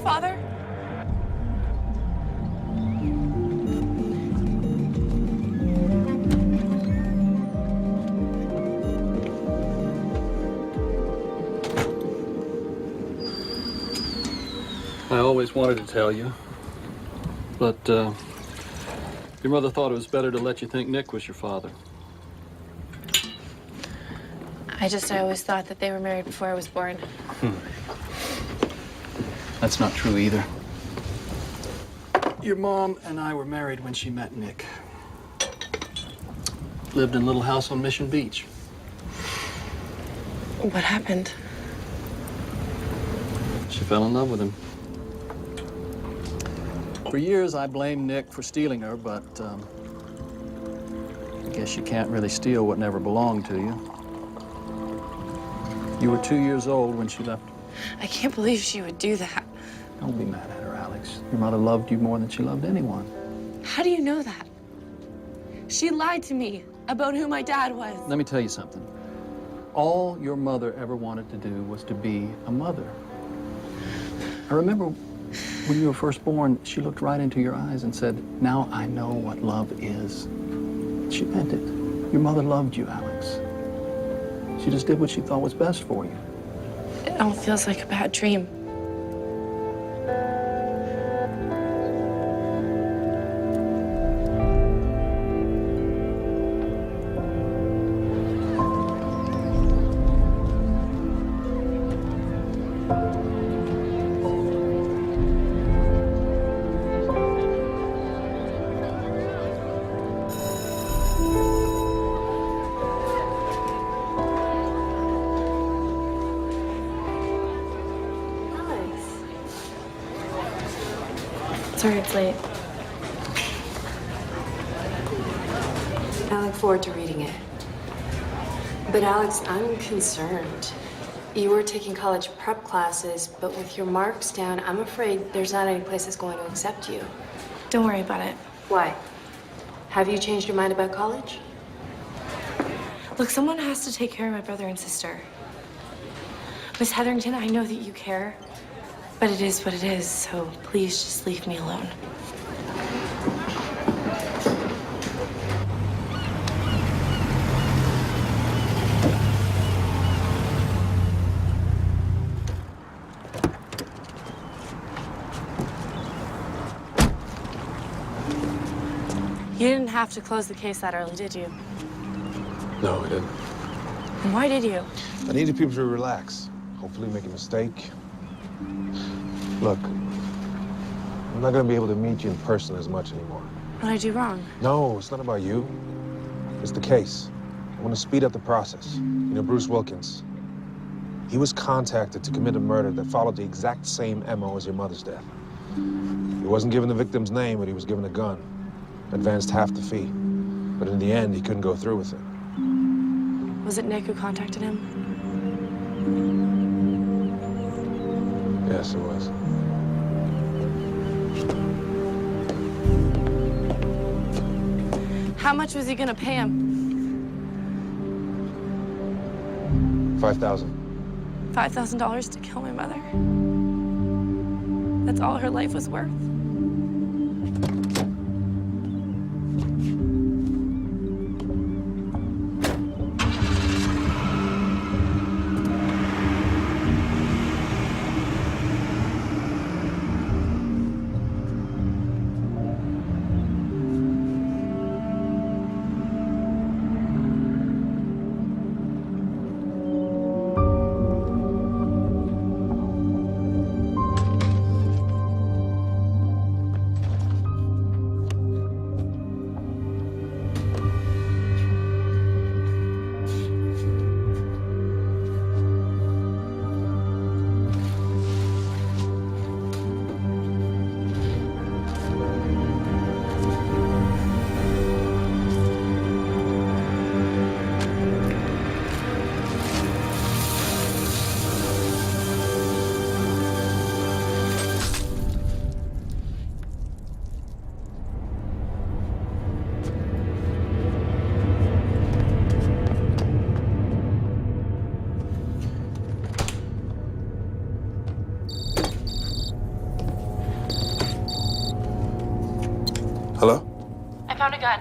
father? I always wanted to tell you, but your mother thought it was better to let you think Nick was your father. I always thought that they were married before I was born. That's not true either. Your mom and I were married when she met Nick. Lived in a little house on Mission Beach. What happened? She fell in love with him. For years, I blamed Nick for stealing her, but I guess you can't really steal what never belonged to you. You were 2 years old when she left. I can't believe she would do that. Don't be mad at her, Alex. Your mother loved you more than she loved anyone. How do you know that? She lied to me about who my dad was. Let me tell you something. All your mother ever wanted to do was to be a mother. I remember when you were first born, she looked right into your eyes and said, "Now I know what love is." She meant it. Your mother loved you, Alex. She just did what she thought was best for you. It all feels like a bad dream. Sorry it's late. I look forward to reading it. But Alex, I'm concerned. You were taking college prep classes, but with your marks down, I'm afraid there's not any place that's going to accept you. Don't worry about it. Why? Have you changed your mind about college? Look, someone has to take care of my brother and sister. Miss Hetherington, I know that you care, but it is what it is, so please just leave me alone. You didn't have to close the case that early, did you? No, I didn't. And why did you? I needed people to relax. Hopefully make a mistake. Look, I'm not gonna be able to meet you in person as much anymore. What did I do wrong? No, it's not about you. It's the case. I want to speed up the process. You know, Bruce Wilkins. He was contacted to commit a murder that followed the exact same MO as your mother's death. He wasn't given the victim's name, but he was given a gun. Advanced half the fee. But in the end, he couldn't go through with it. Was it Nick who contacted him? Yes, it was. How much was he gonna pay him? 5,000. $5,000 to kill my mother? That's all her life was worth? Hello? I found a gun.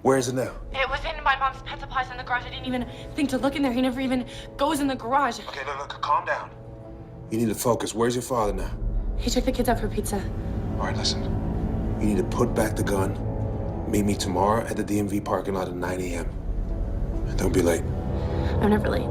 Where is it now? It was in my mom's pet supplies in the garage. I didn't even think to look in there. He never even goes in the garage. Okay, look, calm down. You need to focus. Where's your father now? He took the kids out for pizza. All right, listen. You need to put back the gun. Meet me tomorrow at the DMV parking lot at 9 a.m. And don't be late. I'm never late.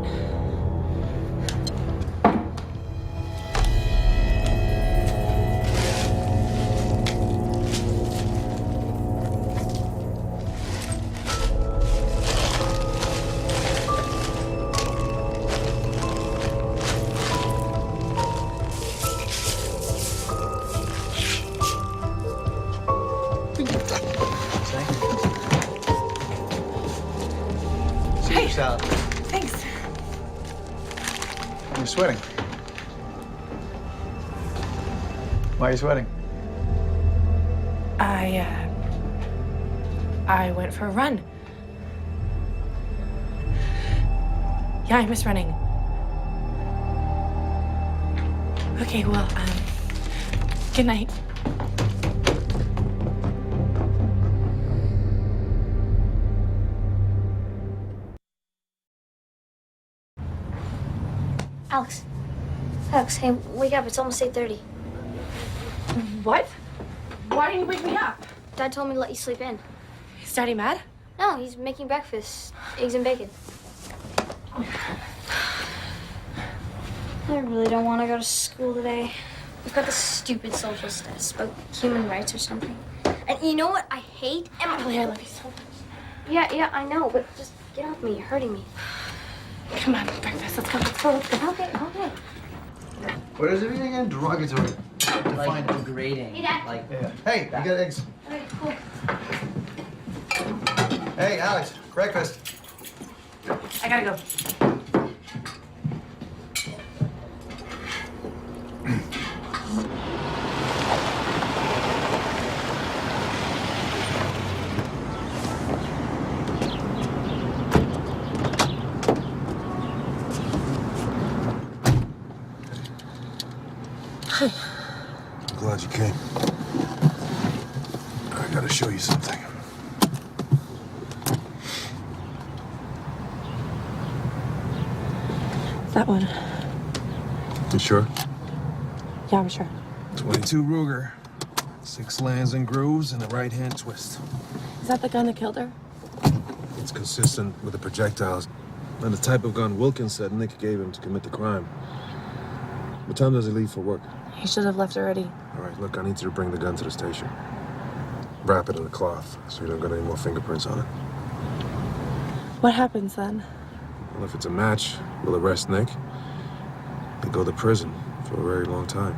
Salad. Thanks. You're sweating. Why are you sweating? I went for a run. Yeah, I miss running. Okay, well, good night. Alex, hey, wake up. It's almost 8:30. What? Why didn't you wake me up? Dad told me to let you sleep in. Is Daddy mad? No, he's making breakfast. Eggs and bacon. I really don't want to go to school today. We've got this stupid social status about human rights or something. And you know what I hate? Emily, I love you so much. Yeah, I know, but just get off me. You're hurting me. Come on, breakfast. Let's go. Okay. What is it again? Derogatory. Like degrading. Hey, Dad. Like, Yeah. Hey, you got eggs. Okay, cool. Hey, Alex, breakfast. I gotta go. Glad you came. I gotta show you something. That one. You sure? Yeah, I'm sure. 22 Ruger. 6 lands and grooves and a right-hand twist. Is that the gun that killed her? It's consistent with the projectiles and the type of gun Wilkins said Nick gave him to commit the crime. What time does he leave for work? He should have left already. All right, look, I need you to bring the gun to the station. Wrap it in a cloth so you don't get any more fingerprints on it. What happens then? Well, if it's a match, we'll arrest Nick. He'll go to prison for a very long time.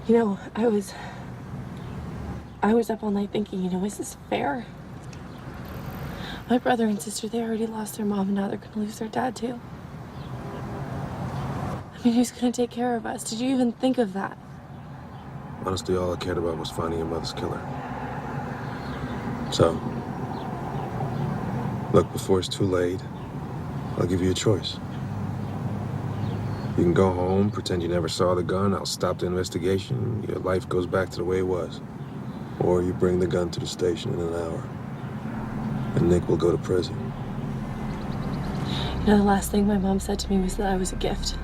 You know, I was up all night thinking, is this fair? My brother and sister, they already lost their mom and now they're gonna lose their dad too. I mean, who's gonna take care of us? Did you even think of that? Honestly, all I cared about was finding your mother's killer. So, look, before it's too late, I'll give you a choice. You can go home, pretend you never saw the gun, I'll stop the investigation, your life goes back to the way it was. Or you bring the gun to the station in an hour, and Nick will go to prison. The last thing my mom said to me was that I was a gift.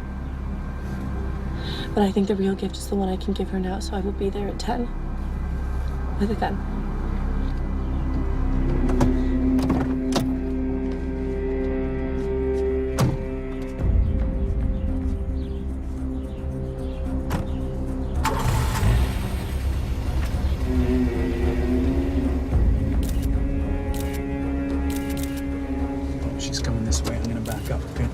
But I think the real gift is the one I can give her now, so I will be there at 10 with a gun. She's coming this way. I'm gonna back up, okay?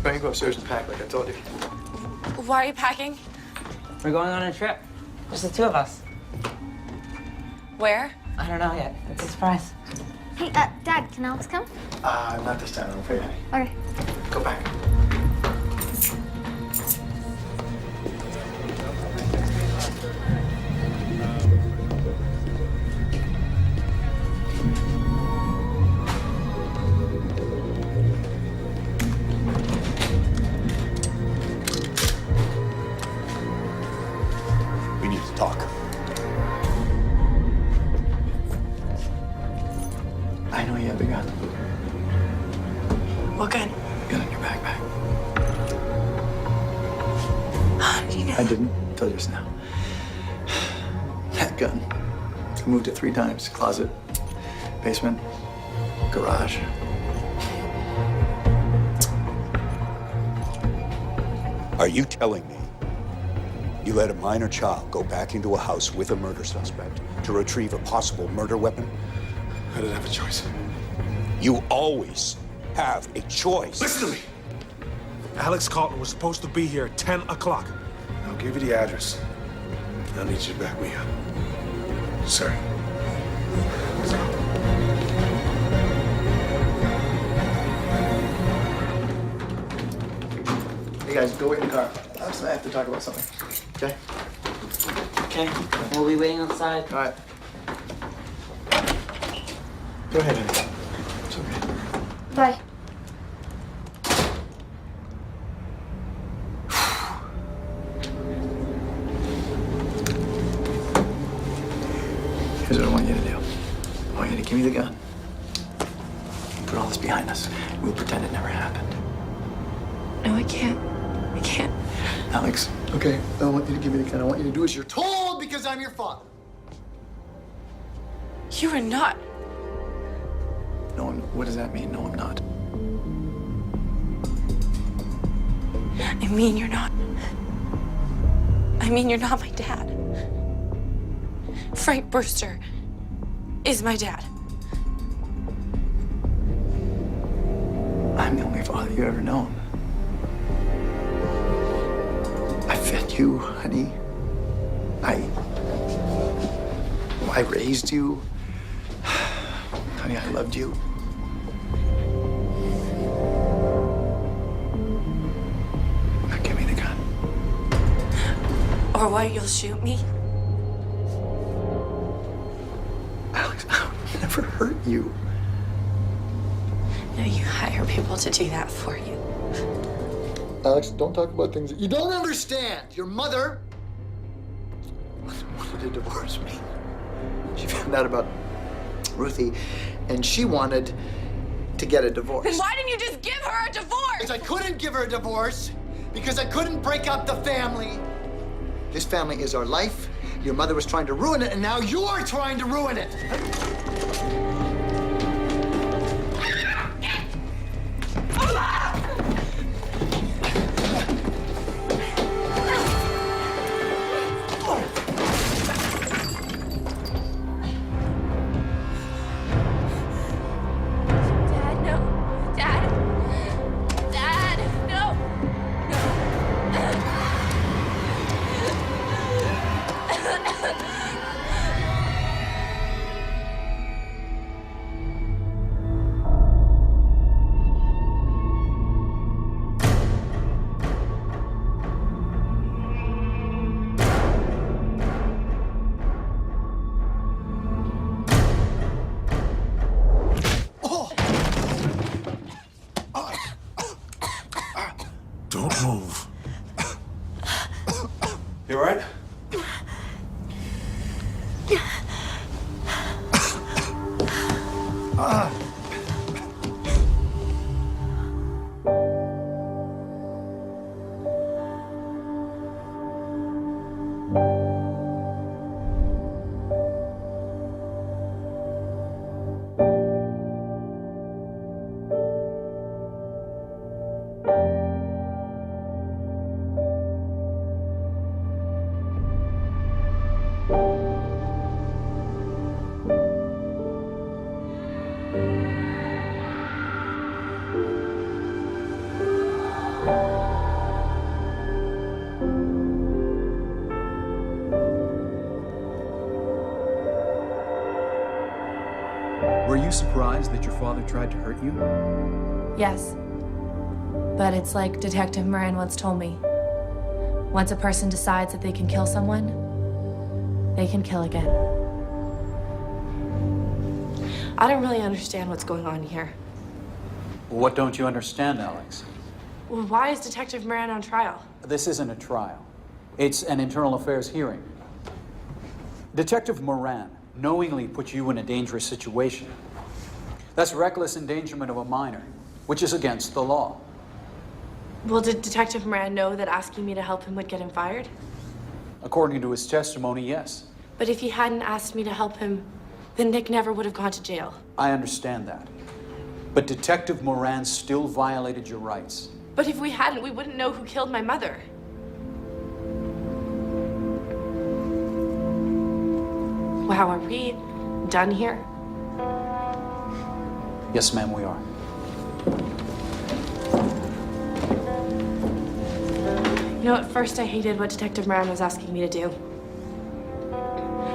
Why don't you go upstairs and pack like I told you? Why are you packing? We're going on a trip. Just the two of us. Where? I don't know yet. It's a surprise. Hey, Dad, can Alex come? Not this time, I'm afraid. Okay. Go back. We need to talk. I know you have the gun. What gun? Gun in your backpack. How did you know? I didn't tell you just now. That gun. I moved it 3 times. Closet, basement, garage. Are you telling me you let a minor child go back into a house with a murder suspect to retrieve a possible murder weapon? I didn't have a choice. You always have a choice. Listen to me. Alex Carlton was supposed to be here at 10 o'clock. I'll give you the address. I need you to back me up. Sir. Let's go. Hey guys, go wait in the car. Alex and I have to talk about something. Okay? Okay. We'll be waiting outside. All right. Go ahead, Annie. It's okay. Bye. Here's what I want you to do. I want you to give me the gun. Put all this behind us. We'll pretend it never happened. No, I can't. I can't. Alex, okay, I want you to give me the gun. I want you to do as you're told because I'm your father. You are not. No, what does that mean? No, I'm not. I mean, you're not. I mean, you're not my dad. Frank Brewster is my dad. I'm the only father you've ever known. I fed you, honey. I raised you. Honey, I loved you. Now give me the gun. Or why you'll shoot me? Alex, I would never hurt you. No, you hire people to do that for you. Alex, don't talk about things that you don't understand. Your mother wanted to divorce me. She found out about Ruthie, and she wanted to get a divorce. Then why didn't you just give her a divorce? Because I couldn't give her a divorce, because I couldn't break up the family. This family is our life. Your mother was trying to ruin it, and now you're trying to ruin it. Dad, no. Dad. Dad, no. Don't move. You all right? Thank you. Were you surprised that your father tried to hurt you? Yes. But it's like Detective Moran once told me. Once a person decides that they can kill someone, they can kill again. I don't really understand what's going on here. What don't you understand, Alex? Well, why is Detective Moran on trial? This isn't a trial. It's an internal affairs hearing. Detective Moran knowingly put you in a dangerous situation. That's reckless endangerment of a minor, which is against the law. Well, did Detective Moran know that asking me to help him would get him fired? According to his testimony, yes. But if he hadn't asked me to help him, then Nick never would have gone to jail. I understand that. But Detective Moran still violated your rights. But if we hadn't, we wouldn't know who killed my mother. Wow, are we done here? Yes, ma'am, we are. You know, at first I hated what Detective Moran was asking me to do.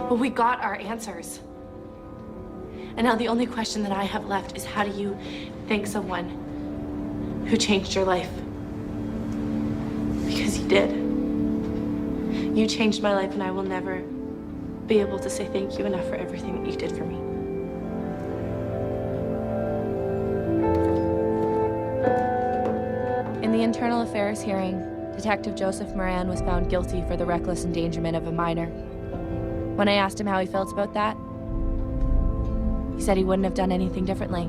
But we got our answers. And now the only question that I have left is, how do you thank someone who changed your life? Because you did. You changed my life, and I will never be able to say thank you enough for everything that you did for me. In the internal affairs hearing, Detective Joseph Moran was found guilty for the reckless endangerment of a minor. When I asked him how he felt about that, he said he wouldn't have done anything differently.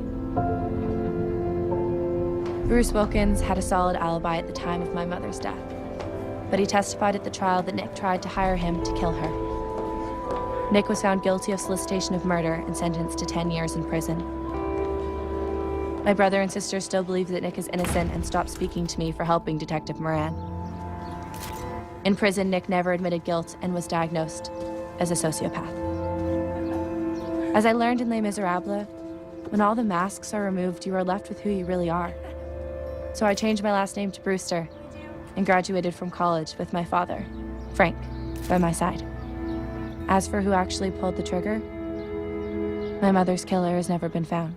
Bruce Wilkins had a solid alibi at the time of my mother's death, but he testified at the trial that Nick tried to hire him to kill her. Nick was found guilty of solicitation of murder and sentenced to 10 years in prison. My brother and sister still believe that Nick is innocent and stopped speaking to me for helping Detective Moran. In prison, Nick never admitted guilt and was diagnosed as a sociopath. As I learned in Les Miserables, when all the masks are removed, you are left with who you really are. So I changed my last name to Brewster and graduated from college with my father, Frank, by my side. As for who actually pulled the trigger, my mother's killer has never been found.